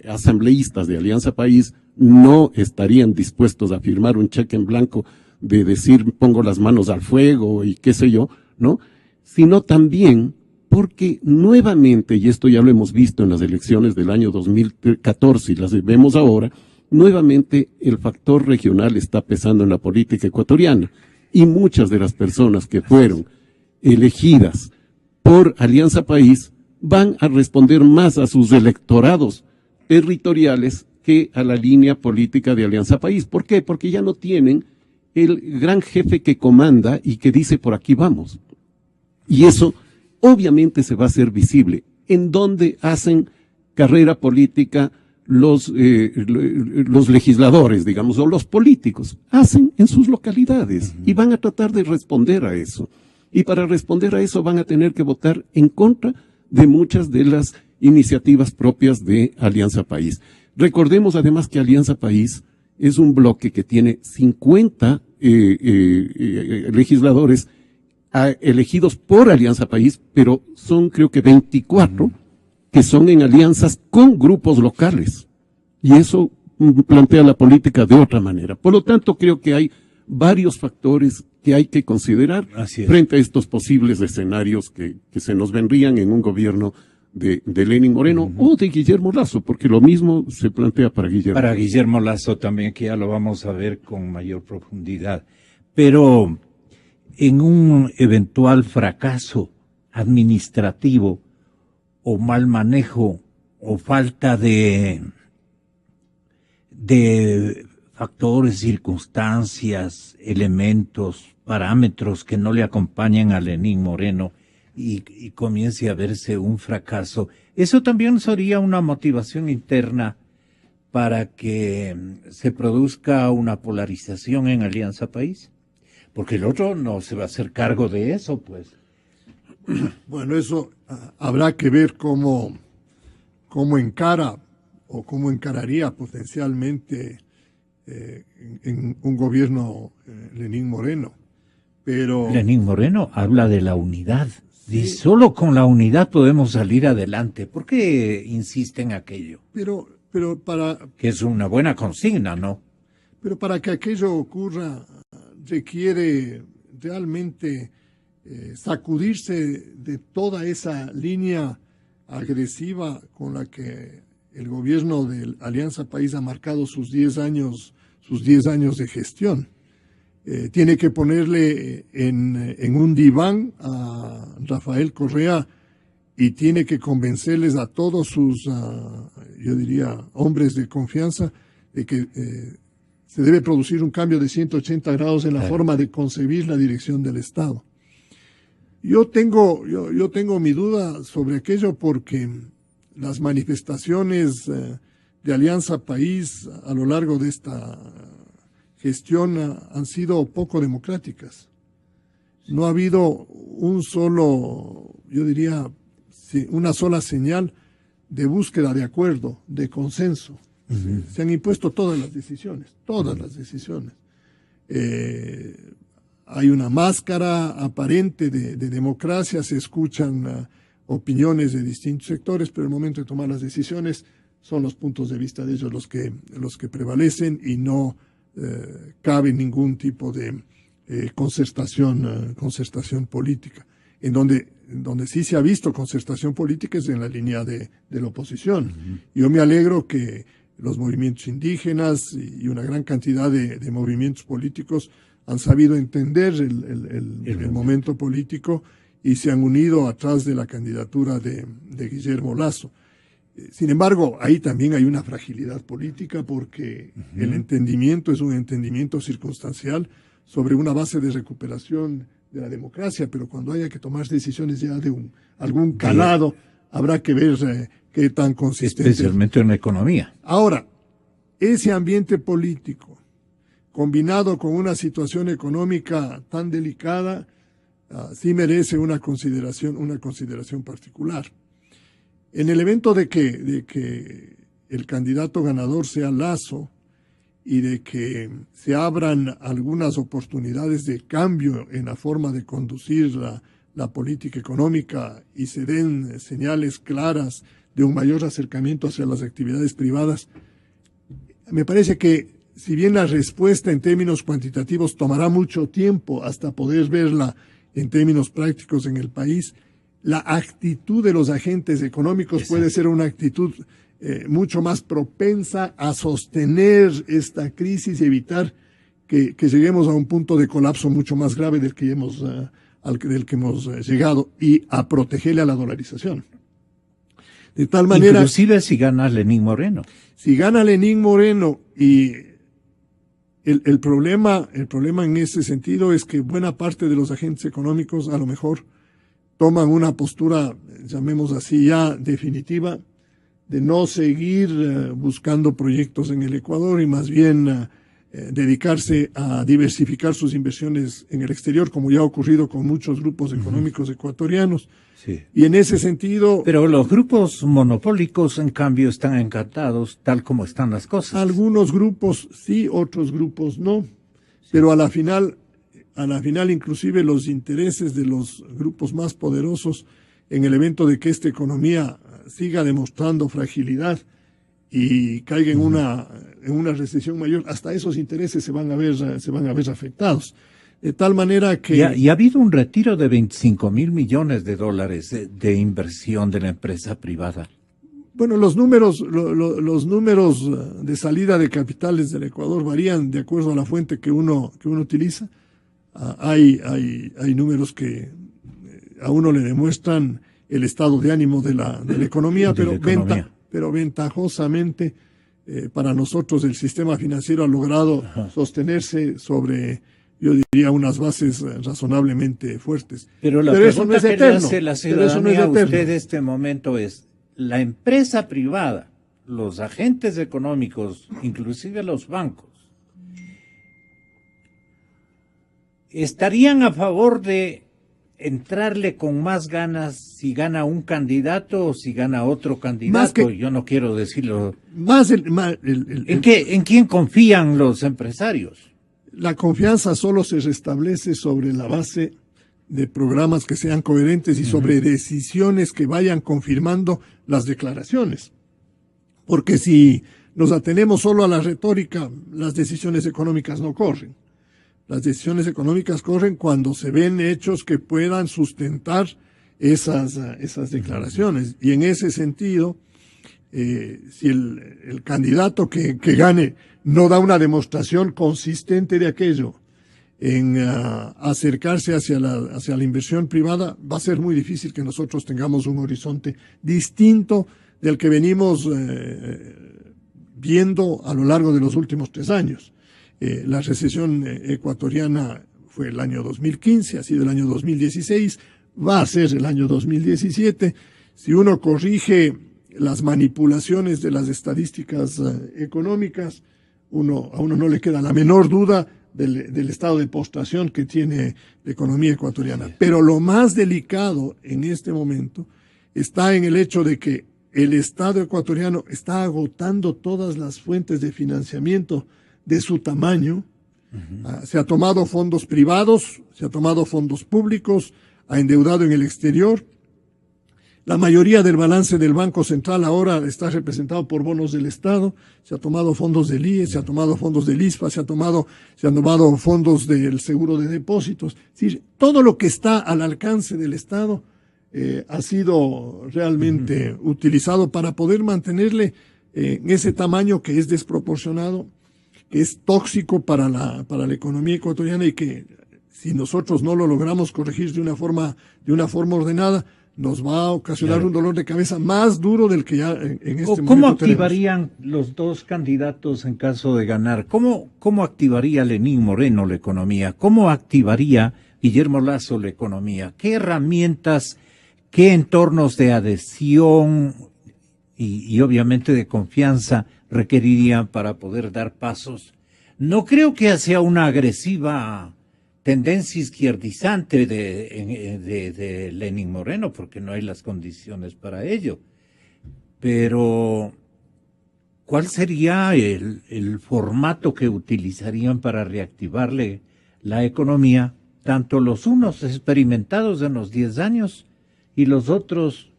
asambleístas de Alianza País no estarían dispuestos a firmar un cheque en blanco de decir pongo las manos al fuego y qué sé yo, ¿no? Sino también porque nuevamente, y esto ya lo hemos visto en las elecciones del año 2014 y las vemos ahora, nuevamente el factor regional está pesando en la política ecuatoriana y muchas de las personas que fueron elegidas por Alianza País van a responder más a sus electorados territoriales que a la línea política de Alianza País. ¿Por qué? Porque ya no tienen el gran jefe que comanda y que dice por aquí vamos. Y eso obviamente se va a hacer visible. ¿En dónde hacen carrera política los legisladores, digamos, o los políticos? Hacen en sus localidades y van a tratar de responder a eso. Y para responder a eso van a tener que votar en contra de muchas de las iniciativas propias de Alianza País. Recordemos además que Alianza País es un bloque que tiene 50 legisladores elegidos por Alianza País, pero son creo que 24 que son en alianzas con grupos locales. Y eso plantea la política de otra manera. Por lo tanto, creo que hay varios factores que hay que considerar frente a estos posibles escenarios que se nos vendrían en un gobierno de Lenín Moreno o de Guillermo Lasso, porque lo mismo se plantea para Guillermo. Para Guillermo Lasso también, que ya lo vamos a ver con mayor profundidad. Pero en un eventual fracaso administrativo o mal manejo o falta de factores, circunstancias, elementos, parámetros que no le acompañan a Lenín Moreno y comience a verse un fracaso, eso también sería una motivación interna para que se produzca una polarización en Alianza País, porque el otro no se va a hacer cargo de eso, pues. Bueno, eso habrá que ver cómo encara o cómo encararía potencialmente en un gobierno Lenín Moreno. Pero Lenín Moreno habla de la unidad. Sí. Y solo con la unidad podemos salir adelante. ¿Por qué insiste en aquello? Pero para... Que es una buena consigna, ¿no? Pero para que aquello ocurra requiere realmente sacudirse de toda esa línea agresiva con la que el gobierno de Alianza País ha marcado sus 10 años de gestión. Tiene que ponerle en un diván a Rafael Correa y tiene que convencerles a todos sus, yo diría, hombres de confianza de que se debe producir un cambio de 180 grados en la forma de concebir la dirección del Estado. Yo tengo mi duda sobre aquello porque las manifestaciones de Alianza País a lo largo de esta gestión han sido poco democráticas. No ha habido un solo, yo diría, una sola señal de búsqueda de acuerdo, de consenso. Se han impuesto todas las decisiones. Hay una máscara aparente de democracia, se escuchan opiniones de distintos sectores, pero el momento de tomar las decisiones son los puntos de vista de ellos los que prevalecen y no cabe ningún tipo de concertación política. En donde sí se ha visto concertación política es en la línea de la oposición. Yo me alegro que los movimientos indígenas y una gran cantidad de movimientos políticos han sabido entender el momento político y se han unido atrás de la candidatura de Guillermo Lasso. Sin embargo, ahí también hay una fragilidad política porque el entendimiento es un entendimiento circunstancial sobre una base de recuperación de la democracia, pero cuando haya que tomar decisiones ya de algún calado, habrá que ver qué tan consistente. Especialmente en la economía. Ahora, ese ambiente político, combinado con una situación económica tan delicada, sí merece una consideración particular. En el evento de que el candidato ganador sea Lasso y de que se abran algunas oportunidades de cambio en la forma de conducir la política económica y se den señales claras de un mayor acercamiento hacia las actividades privadas, me parece que si bien la respuesta en términos cuantitativos tomará mucho tiempo hasta poder verla en términos prácticos en el país, la actitud de los agentes económicos puede ser una actitud mucho más propensa a sostener esta crisis y evitar que lleguemos a un punto de colapso mucho más grave del que hemos llegado, y a protegerle a la dolarización. De tal manera, inclusive si gana Lenín Moreno. Si gana Lenín Moreno, y el problema en ese sentido es que buena parte de los agentes económicos a lo mejor toman una postura, llamemos así, ya definitiva, de no seguir buscando proyectos en el Ecuador y más bien dedicarse a diversificar sus inversiones en el exterior, como ya ha ocurrido con muchos grupos económicos ecuatorianos. Sí. Y en ese sentido... Pero los grupos monopólicos, en cambio, están encantados tal como están las cosas. Algunos grupos sí, otros grupos no. Sí. Pero a la final inclusive los intereses de los grupos más poderosos, en el evento de que esta economía siga demostrando fragilidad y caiga en una recesión mayor, hasta esos intereses se van a ver afectados. De tal manera que... Y ha habido un retiro de 25 mil millones de dólares de inversión de la empresa privada. Bueno, los números de salida de capitales del Ecuador varían de acuerdo a la fuente que uno utiliza. Hay números que a uno le demuestran el estado de ánimo de la economía, pero ventajosamente para nosotros el sistema financiero ha logrado sostenerse sobre, yo diría, unas bases razonablemente fuertes. Pero la pregunta que le hace la ciudadanía a usted en este momento es, la empresa privada, los agentes económicos, inclusive los bancos, ¿estarían a favor de entrarle con más ganas si gana un candidato o si gana otro candidato? Yo no quiero decirlo. ¿En quién confían los empresarios? La confianza solo se restablece sobre la base de programas que sean coherentes y sobre decisiones que vayan confirmando las declaraciones. Porque si nos atenemos solo a la retórica, las decisiones económicas no corren. Las decisiones económicas corren cuando se ven hechos que puedan sustentar esas declaraciones. Y en ese sentido, si el candidato que gane no da una demostración consistente de aquello en acercarse hacia la inversión privada, va a ser muy difícil que nosotros tengamos un horizonte distinto del que venimos viendo a lo largo de los últimos 3 años. La recesión ecuatoriana fue el año 2015, ha sido el año 2016, va a ser el año 2017. Si uno corrige las manipulaciones de las estadísticas económicas, a uno no le queda la menor duda del estado de postración que tiene la economía ecuatoriana. Pero lo más delicado en este momento está en el hecho de que el Estado ecuatoriano está agotando todas las fuentes de financiamiento de su tamaño. Se ha tomado fondos privados, se ha tomado fondos públicos, ha endeudado en el exterior. La mayoría del balance del Banco Central ahora está representado por bonos del Estado. Se ha tomado fondos del IE, se ha tomado fondos del ISPA, se han tomado fondos del seguro de depósitos. Es decir, todo lo que está al alcance del Estado ha sido realmente utilizado para poder mantenerle en ese tamaño que es desproporcionado, que es tóxico para la economía ecuatoriana, y que si nosotros no lo logramos corregir de una forma ordenada, nos va a ocasionar un dolor de cabeza más duro del que ya en este momento ¿Cómo activarían los dos candidatos en caso de ganar? ¿Cómo activaría Lenín Moreno la economía? ¿Cómo activaría Guillermo Lasso la economía? ¿Qué herramientas, qué entornos de adhesión y obviamente de confianza requerirían para poder dar pasos? No creo que sea una agresiva tendencia izquierdizante de Lenín Moreno, porque no hay las condiciones para ello. Pero, ¿cuál sería el formato que utilizarían para reactivarle la economía, tanto los unos experimentados en los 10 años y los otros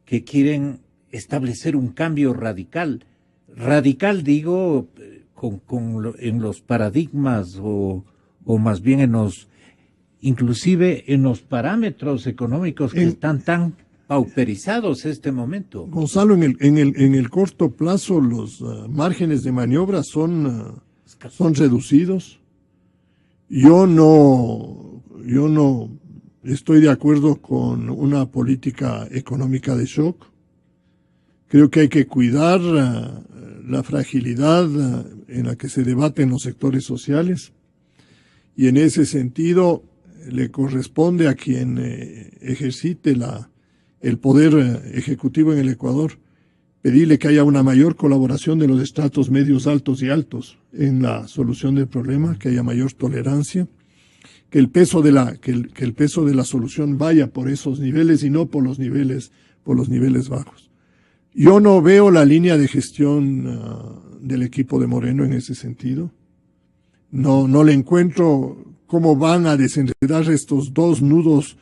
que quieren establecer un cambio radical? Radical, digo, en los paradigmas o más bien inclusive en los parámetros económicos que están tan pauperizados este momento. Gonzalo, en el corto plazo los márgenes de maniobra son reducidos. Yo no estoy de acuerdo con una política económica de shock. Creo que hay que cuidar la fragilidad en la que se debaten los sectores sociales, y en ese sentido le corresponde a quien ejercite el poder ejecutivo en el Ecuador pedirle que haya una mayor colaboración de los estratos medios, altos y altos en la solución del problema, que haya mayor tolerancia, que el peso de la solución vaya por esos niveles y no por los niveles bajos. Yo no veo la línea de gestión del equipo de Moreno en ese sentido. No le encuentro cómo van a desenredar estos dos nudos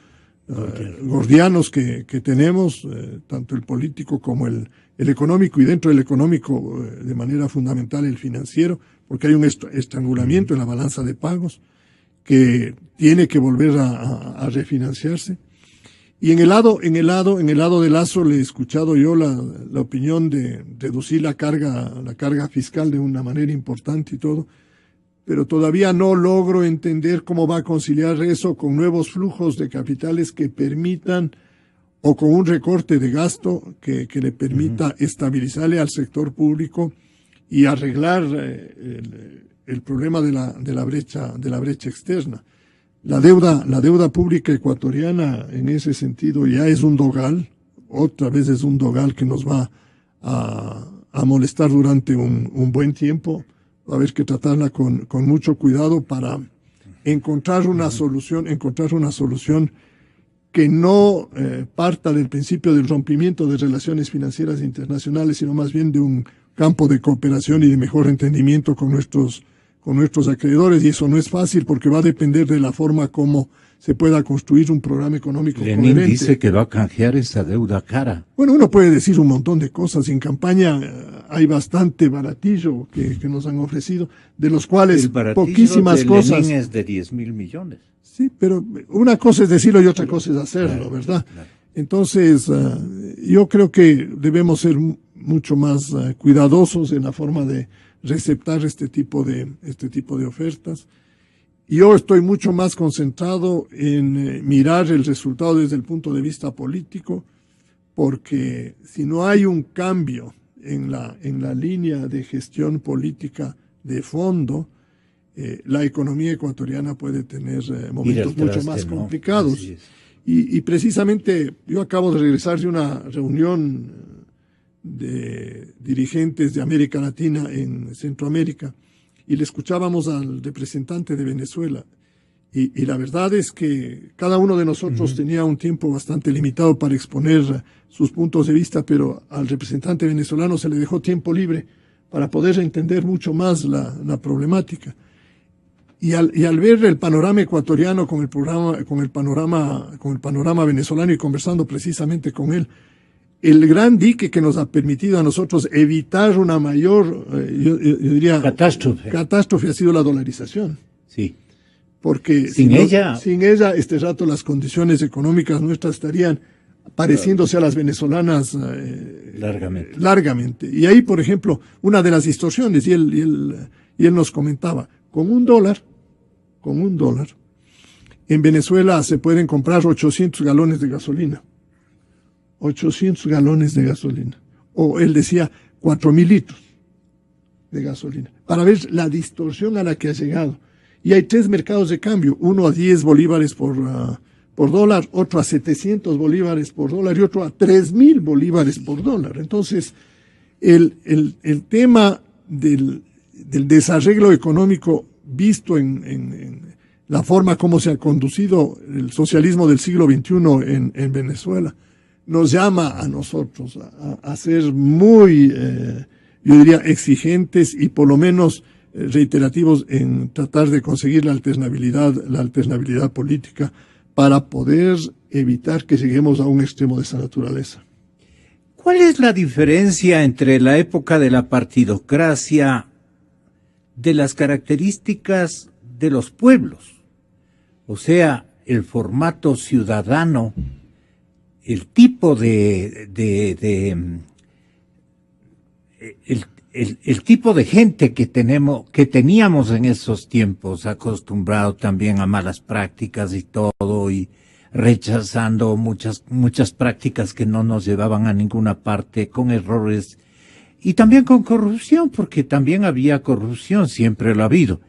gordianos que tenemos, tanto el político como el económico, y dentro del económico de manera fundamental el financiero, porque hay un estrangulamiento en la balanza de pagos que tiene que volver a refinanciarse. Y en el lado de Lasso le he escuchado yo la opinión de reducir la carga fiscal de una manera importante y todo, pero todavía no logro entender cómo va a conciliar eso con nuevos flujos de capitales que permitan, o con un recorte de gasto que le permita estabilizarle al sector público y arreglar el problema de la brecha externa. La deuda pública ecuatoriana en ese sentido ya es un dogal, otra vez es un dogal que nos va a molestar durante un buen tiempo. Va a haber que tratarla con mucho cuidado para encontrar una solución que no parta del principio del rompimiento de relaciones financieras internacionales, sino más bien de un campo de cooperación y de mejor entendimiento con nuestros acreedores, y eso no es fácil porque va a depender de la forma como se pueda construir un programa económico Lenin coherente. dice que va a canjear esa deuda cara. Bueno, uno puede decir un montón de cosas. En campaña hay bastante baratillo que nos han ofrecido, de los cuales poquísimas cosas. Lenin es de 10.000 millones. Sí, pero una cosa es decirlo y otra cosa es hacerlo, ¿verdad? Claro. Entonces, yo creo que debemos ser mucho más cuidadosos en la forma de receptar este tipo de ofertas. Yo estoy mucho más concentrado en mirar el resultado desde el punto de vista político, porque si no hay un cambio en la línea de gestión política de fondo, la economía ecuatoriana puede tener momentos mucho más complicados. Y precisamente yo acabo de regresar de una reunión de dirigentes de América Latina en Centroamérica, y le escuchábamos al representante de Venezuela, y la verdad es que cada uno de nosotros tenía un tiempo bastante limitado para exponer sus puntos de vista, pero al representante venezolano se le dejó tiempo libre para poder entender mucho más la problemática. Y al ver el panorama ecuatoriano con el panorama venezolano, y conversando precisamente con él, el gran dique que nos ha permitido a nosotros evitar una mayor, yo diría, catástrofe ha sido la dolarización. Sí. Porque sin ella, este rato las condiciones económicas nuestras estarían pareciéndose a las venezolanas largamente. Y ahí, por ejemplo, una de las distorsiones, y él nos comentaba, con un dólar, en Venezuela se pueden comprar 800 galones de gasolina. 800 galones de gasolina. O él decía 4.000 litros de gasolina. Para ver la distorsión a la que ha llegado. Y hay tres mercados de cambio, uno a 10 bolívares por dólar, otro a 700 bolívares por dólar y otro a 3.000 bolívares por dólar. Entonces, el tema del desarreglo económico visto en la forma como se ha conducido el socialismo del siglo XXI en Venezuela, nos llama a nosotros a ser muy, yo diría, exigentes y por lo menos reiterativos en tratar de conseguir la alternabilidad política para poder evitar que lleguemos a un extremo de esa naturaleza. ¿Cuál es la diferencia entre la época de la partidocracia de las características de los pueblos, o sea, el formato ciudadano, el tipo el tipo de gente que teníamos en esos tiempos, acostumbrado también a malas prácticas y todo, y rechazando muchas prácticas que no nos llevaban a ninguna parte, con errores y también con corrupción, porque también había corrupción, siempre lo ha habido,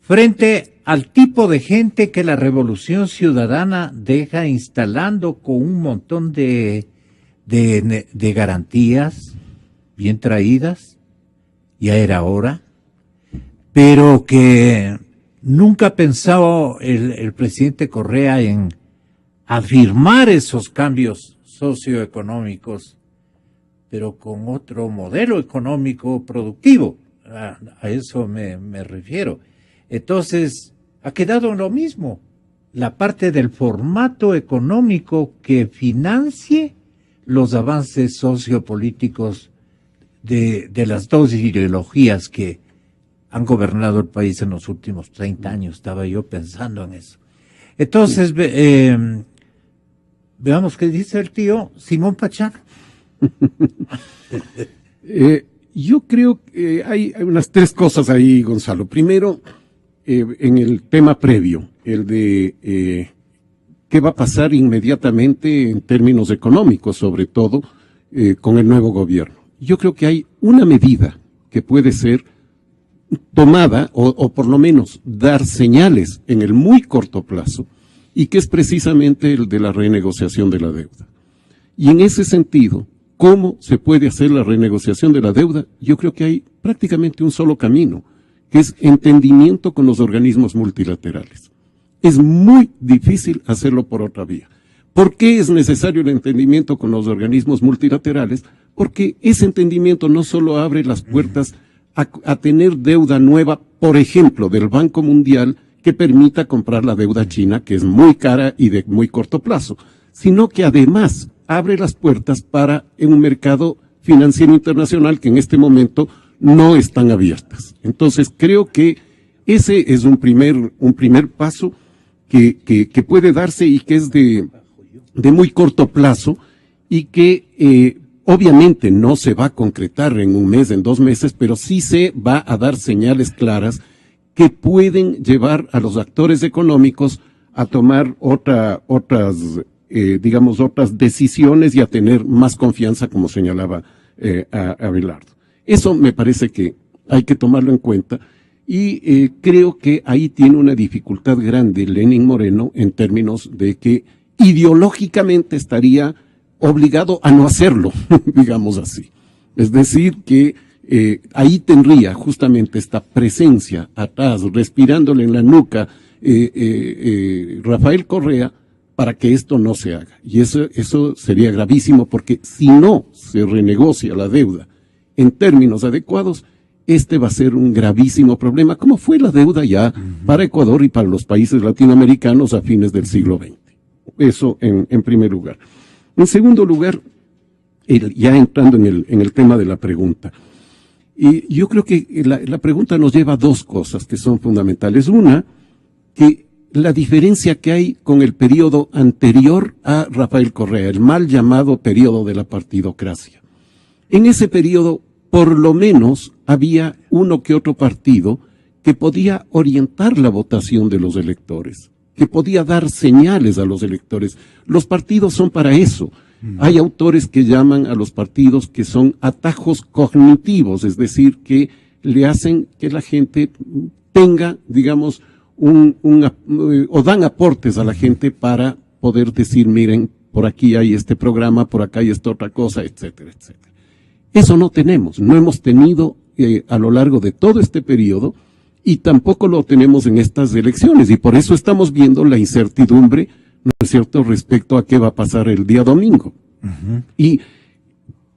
frente al tipo de gente que la Revolución Ciudadana deja instalando con un montón de garantías bien traídas, ya era hora, pero que nunca pensaba el presidente Correa en afirmar esos cambios socioeconómicos, pero con otro modelo económico productivo. A eso me refiero. Entonces, ha quedado en lo mismo. La parte del formato económico que financie los avances sociopolíticos de las dos ideologías que han gobernado el país en los últimos 30 años. Estaba yo pensando en eso. Entonces, veamos qué dice el tío Simón Pachano. Yo creo que hay unas tres cosas ahí, Gonzalo. Primero, en el tema previo, el de qué va a pasar inmediatamente en términos económicos, sobre todo con el nuevo gobierno. Yo creo que hay una medida que puede ser tomada, o por lo menos dar señales en el muy corto plazo, y que es precisamente el de la renegociación de la deuda. Y en ese sentido, ¿cómo se puede hacer la renegociación de la deuda? Yo creo que hay prácticamente un solo camino, que es entendimiento con los organismos multilaterales. Es muy difícil hacerlo por otra vía. ¿Por qué es necesario el entendimiento con los organismos multilaterales? Porque ese entendimiento no solo abre las puertas a tener deuda nueva, por ejemplo, del Banco Mundial, que permita comprar la deuda china, que es muy cara y de muy corto plazo, sino que además abre las puertas para un mercado financiero internacional que en este momento no están abiertas. Entonces, creo que ese es un primer paso que puede darse y que es de muy corto plazo y que obviamente no se va a concretar en un mes, en 2 meses, pero sí se va a dar señales claras que pueden llevar a los actores económicos a tomar otras decisiones y a tener más confianza, como señalaba Abelardo. Eso me parece que hay que tomarlo en cuenta y creo que ahí tiene una dificultad grande Lenín Moreno en términos de que ideológicamente estaría obligado a no hacerlo, digamos así. Es decir, que ahí tendría justamente esta presencia atrás, respirándole en la nuca Rafael Correa, para que esto no se haga. Y eso sería gravísimo, porque si no se renegocia la deuda en términos adecuados, este va a ser un gravísimo problema, como fue la deuda ya para Ecuador y para los países latinoamericanos a fines del siglo XX. Eso en primer lugar. En segundo lugar, ya entrando en el tema de la pregunta, y yo creo que la pregunta nos lleva a 2 cosas que son fundamentales. Una, que la diferencia que hay con el periodo anterior a Rafael Correa, el mal llamado periodo de la partidocracia. En ese periodo, por lo menos, había uno que otro partido que podía orientar la votación de los electores, que podía dar señales a los electores. Los partidos son para eso. Hay autores que llaman a los partidos que son atajos cognitivos, es decir, que le hacen que la gente tenga, digamos, o dan aportes a la gente para poder decir, miren, por aquí hay este programa, por acá hay esta otra cosa, etcétera, etcétera. Eso no hemos tenido a lo largo de todo este periodo y tampoco lo tenemos en estas elecciones y por eso estamos viendo la incertidumbre, ¿no es cierto?, respecto a qué va a pasar el día domingo. Y,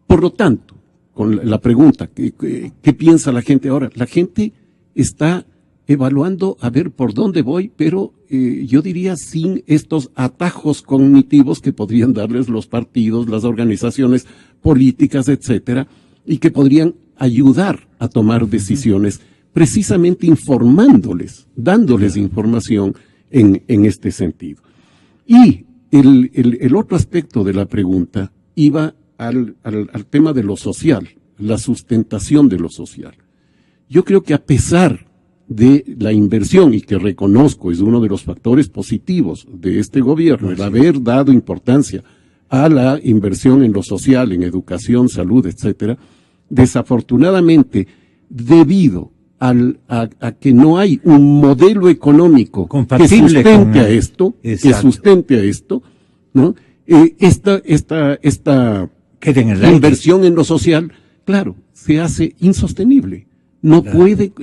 por lo tanto, con la pregunta, ¿qué piensa la gente ahora? La gente está evaluando a ver por dónde voy, pero yo diría sin estos atajos cognitivos que podrían darles los partidos, las organizaciones políticas, etcétera, y que podrían ayudar a tomar decisiones precisamente informándoles, dándoles información en este sentido. Y el otro aspecto de la pregunta iba al tema de lo social, la sustentación de lo social. Yo creo que a pesar de la inversión, y que reconozco es uno de los factores positivos de este gobierno, el haber dado importancia a la inversión en lo social, en educación, salud, etcétera, desafortunadamente, debido a que no hay un modelo económico que sustente a esto, ¿no? Esta inversión en lo social, claro, se hace insostenible. No puede,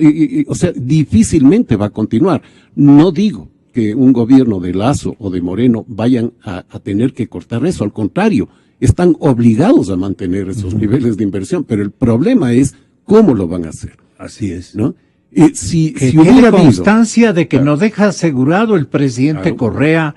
o sea, difícilmente va a continuar. No digo que un gobierno de Lasso o de Moreno vayan a tener que cortar eso, al contrario, están obligados a mantener esos niveles de inversión, pero el problema es cómo lo van a hacer. Así es. ¿No? Si hubiera constancia de que nos deja asegurado el presidente Correa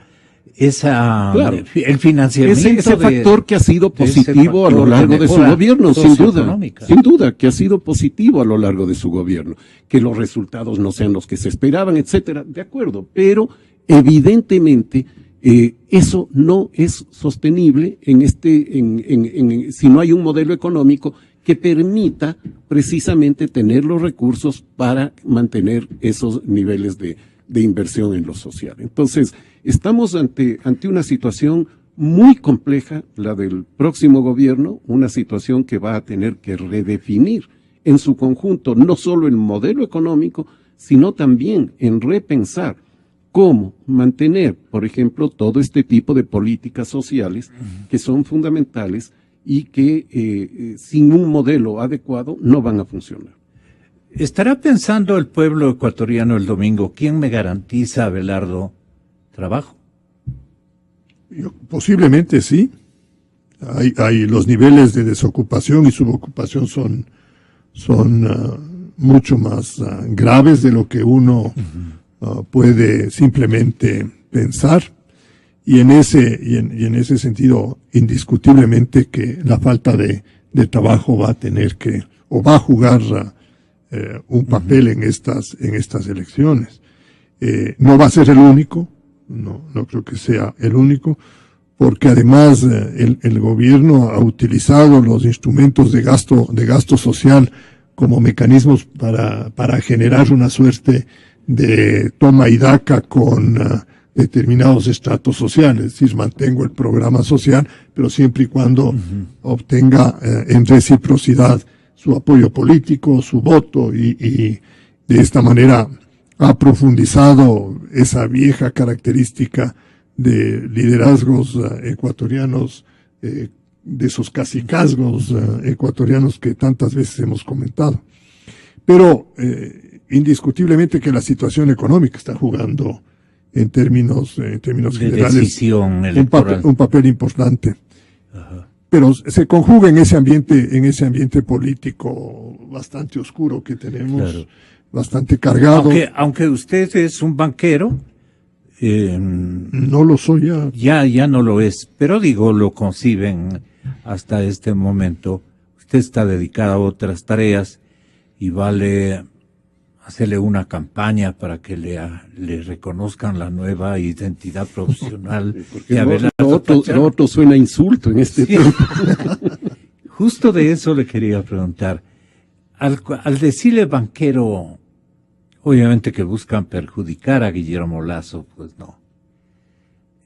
el financiamiento. Ese factor que ha sido positivo a lo largo de su gobierno, sin duda, que ha sido positivo a lo largo de su gobierno. Que los resultados no sean los que se esperaban, etcétera, de acuerdo, pero evidentemente eso no es sostenible si no hay un modelo económico que permita precisamente tener los recursos para mantener esos niveles de inversión en lo social. Entonces, estamos ante una situación muy compleja, la del próximo gobierno, una situación que va a tener que redefinir en su conjunto no solo el modelo económico, sino también en repensar cómo mantener, por ejemplo, todo este tipo de políticas sociales que son fundamentales y que sin un modelo adecuado no van a funcionar. ¿Estará pensando el pueblo ecuatoriano el domingo, quién me garantiza, Abelardo, trabajo? Posiblemente sí. Hay los niveles de desocupación y subocupación son mucho más graves de lo que uno puede simplemente pensar. Y en ese sentido, indiscutiblemente que la falta de trabajo va a tener que, o va a jugar un papel en estas elecciones. No va a ser el único, no creo que sea el único, porque además el gobierno ha utilizado los instrumentos de gasto social como mecanismos para generar una suerte de toma y daca con determinados estratos sociales, es decir, mantengo el programa social, pero siempre y cuando obtenga en reciprocidad su apoyo político, su voto, y de esta manera ha profundizado esa vieja característica de liderazgos ecuatorianos, de esos cacicazgos ecuatorianos que tantas veces hemos comentado. Pero indiscutiblemente que la situación económica está jugando en términos generales un papel importante. Ajá. Pero se conjuga en ese ambiente político bastante oscuro que tenemos, claro, bastante cargado. Aunque usted es un banquero, no lo soy ya. Ya no lo es, pero digo, lo conciben hasta este momento. Usted está dedicado a otras tareas y vale hacerle una campaña para que le reconozcan la nueva identidad profesional. Lo otro suena insulto en este tiempo. Justo de eso le quería preguntar. Al decirle banquero, obviamente que buscan perjudicar a Guillermo Lasso, pues no.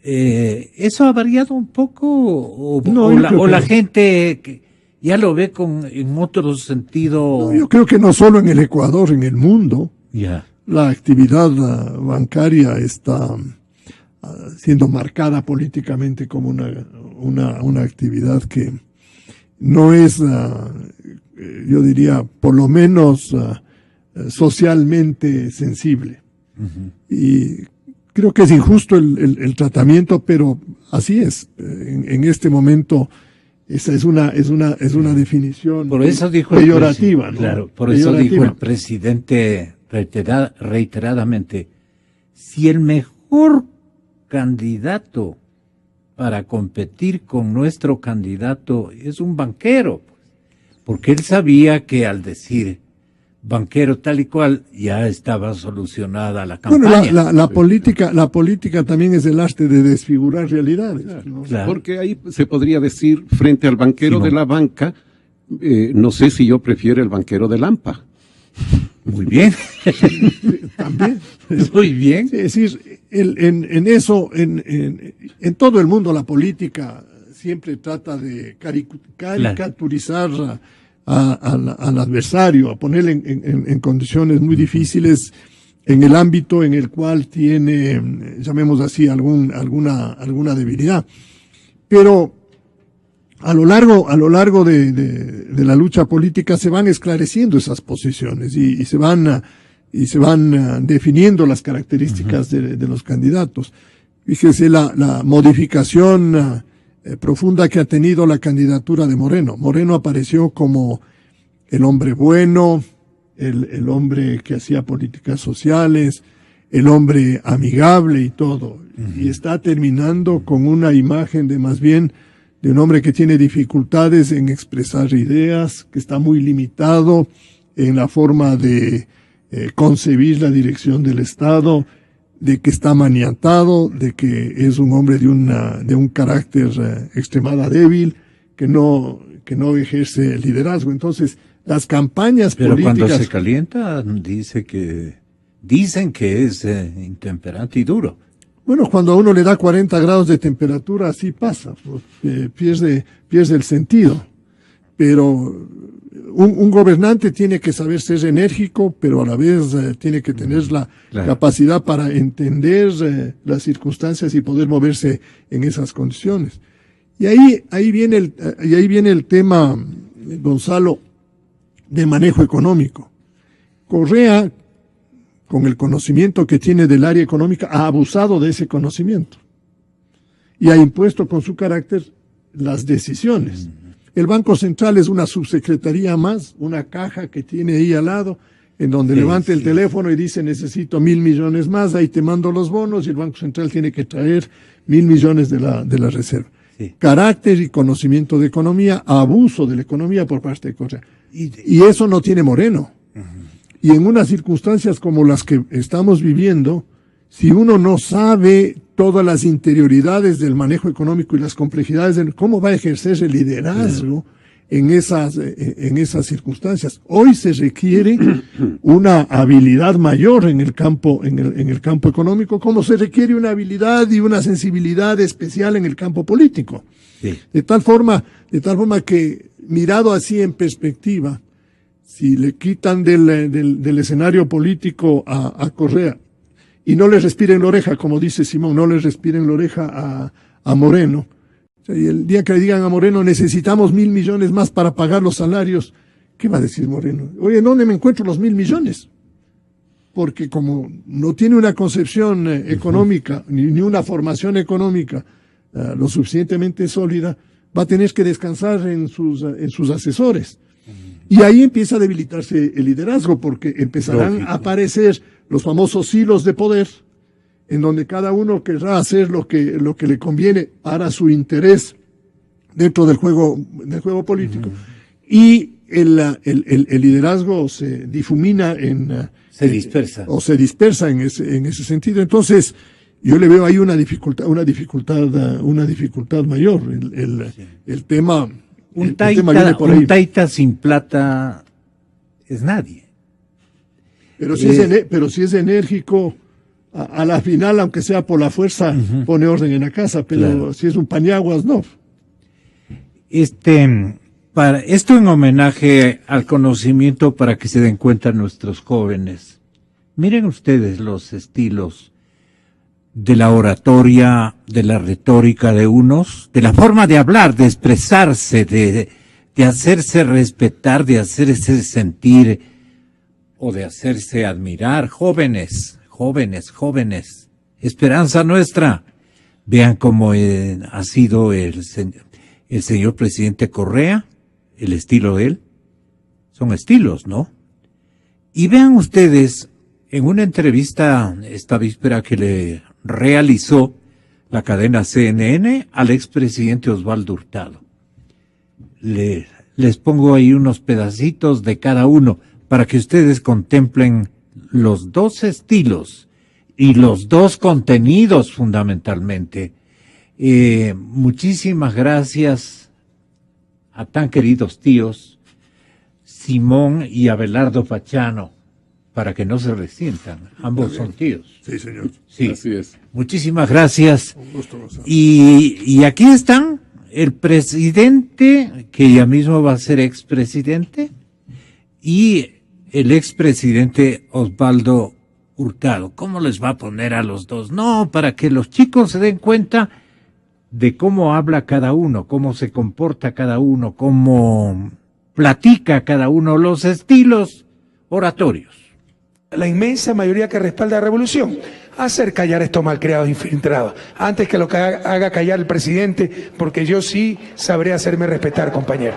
¿Eso ha variado un poco? ¿O la gente ya lo ve en otro sentido? No, yo creo que no solo en el Ecuador, en el mundo. Yeah. La actividad bancaria está siendo marcada políticamente como una actividad que no es, yo diría, por lo menos socialmente sensible. Y creo que es injusto el tratamiento, pero así es. En este momento esa es una definición por eso dijo peyorativa, ¿no? Claro, por eso dijo el presidente reiteradamente, si el mejor candidato para competir con nuestro candidato es un banquero, porque él sabía que al decir banquero tal y cual, ya estaba solucionada la Bueno, campaña. la política también es el arte de desfigurar realidades, ¿no? Claro. Porque ahí se podría decir, frente al banquero Simón. de la banca, no sé si yo prefiero el banquero de Lampa. Muy bien. También. Muy bien. Es decir, en eso, en todo el mundo la política siempre trata de caricaturizar al adversario, a ponerle en condiciones muy difíciles en el ámbito en el cual tiene, llamemos así, alguna debilidad. Pero a lo largo de la lucha política se van esclareciendo esas posiciones y se van definiendo las características de los candidatos. Fíjese la modificación profunda que ha tenido la candidatura de Moreno. Moreno apareció como el hombre bueno, el hombre que hacía políticas sociales, el hombre amigable y todo. Y está terminando con una imagen de más bien de un hombre que tiene dificultades en expresar ideas, que está muy limitado en la forma de concebir la dirección del Estado, de que está maniatado, de que es un hombre de un carácter extremada débil, que no ejerce liderazgo. Entonces, las campañas Pero políticas... cuando se calienta, dicen que es intemperante y duro. Bueno, cuando a uno le da 40 grados de temperatura, así pasa, pierde el sentido. Pero un gobernante tiene que saber ser enérgico, pero a la vez tiene que tener la capacidad para entender las circunstancias y poder moverse en esas condiciones. Y ahí viene el tema, Gonzalo, de manejo económico. Correa, con el conocimiento que tiene del área económica, ha abusado de ese conocimiento y ha impuesto con su carácter las decisiones. El Banco Central es una subsecretaría más, una caja que tiene ahí al lado, en donde levanta el teléfono y dice necesito 1.000 millones más, ahí te mando los bonos, y el Banco Central tiene que traer 1.000 millones de la reserva. Sí. Carácter y conocimiento de economía, abuso de la economía por parte de Correa. Y eso no tiene Moreno. Y en unas circunstancias como las que estamos viviendo, si uno no sabe todas las interioridades del manejo económico y las complejidades de cómo va a ejercer el liderazgo en esas circunstancias. Hoy se requiere una habilidad mayor en el campo económico, como se requiere una habilidad y una sensibilidad especial en el campo político. Sí. De tal forma que, mirado así en perspectiva, si le quitan del escenario político a Correa y no le respiren la oreja, como dice Simón, no le respiren la oreja a Moreno, o sea, y el día que le digan a Moreno necesitamos 1.000 millones más para pagar los salarios, ¿qué va a decir Moreno? Oye, ¿dónde me encuentro los 1.000 millones? Porque como no tiene una concepción económica, ni una formación económica lo suficientemente sólida, va a tener que descansar en sus asesores. Y ahí empieza a debilitarse el liderazgo, porque empezarán a aparecer los famosos hilos de poder, en donde cada uno querrá hacer lo que le conviene para su interés dentro del juego político. Y el liderazgo se difumina se dispersa. O se dispersa en ese sentido. Entonces, yo le veo ahí una dificultad mayor. El tema. Un taita sin plata es nadie. Pero si es enérgico, a la final, aunque sea por la fuerza, pone orden en la casa, pero si es un pañaguas, no. Esto en homenaje al conocimiento para que se den cuenta nuestros jóvenes. Miren ustedes los estilos de la oratoria, de la retórica de unos, de la forma de hablar, de expresarse, de hacerse respetar, de hacerse sentir o de hacerse admirar. Jóvenes, esperanza nuestra. Vean cómo ha sido el señor presidente Correa, el estilo de él. Son estilos, ¿no? Y vean ustedes, en una entrevista esta víspera que le realizó la cadena CNN al expresidente Osvaldo Hurtado. Les pongo ahí unos pedacitos de cada uno para que ustedes contemplen los dos estilos y los dos contenidos fundamentalmente. Muchísimas gracias a tan queridos tíos Simón y Abelardo Pachano, para que no se resientan. Ambos son tíos. Sí, señor. Sí. Así es. Muchísimas gracias. Un gusto, Gonzalo. Y aquí están el presidente, que ya mismo va a ser expresidente, y el expresidente Osvaldo Hurtado. ¿Cómo les va a poner a los dos? No, para que los chicos se den cuenta de cómo habla cada uno, cómo se comporta cada uno, cómo platica cada uno, los estilos oratorios. La inmensa mayoría que respalda la revolución, hacer callar estos malcriados infiltrados, antes que lo que haga callar el presidente, porque yo sí sabré hacerme respetar, compañero.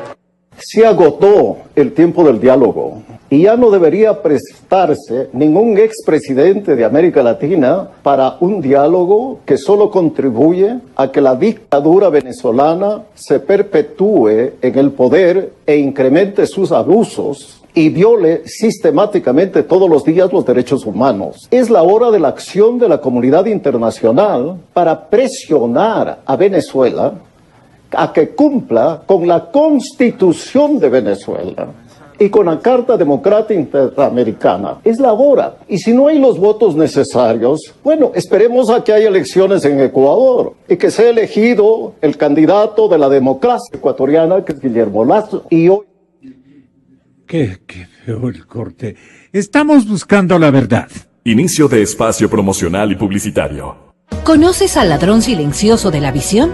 Se agotó el tiempo del diálogo y ya no debería prestarse ningún expresidente de América Latina para un diálogo que solo contribuye a que la dictadura venezolana se perpetúe en el poder e incremente sus abusos y viole sistemáticamente todos los días los derechos humanos. Es la hora de la acción de la comunidad internacional para presionar a Venezuela a que cumpla con la Constitución de Venezuela y con la Carta Democrática Interamericana. Es la hora. Y si no hay los votos necesarios, bueno, esperemos a que haya elecciones en Ecuador y que sea elegido el candidato de la democracia ecuatoriana, que es Guillermo Lasso. Y hoy... Qué feo el corte. Estamos buscando la verdad. Inicio de espacio promocional y publicitario. ¿Conoces al ladrón silencioso de la visión?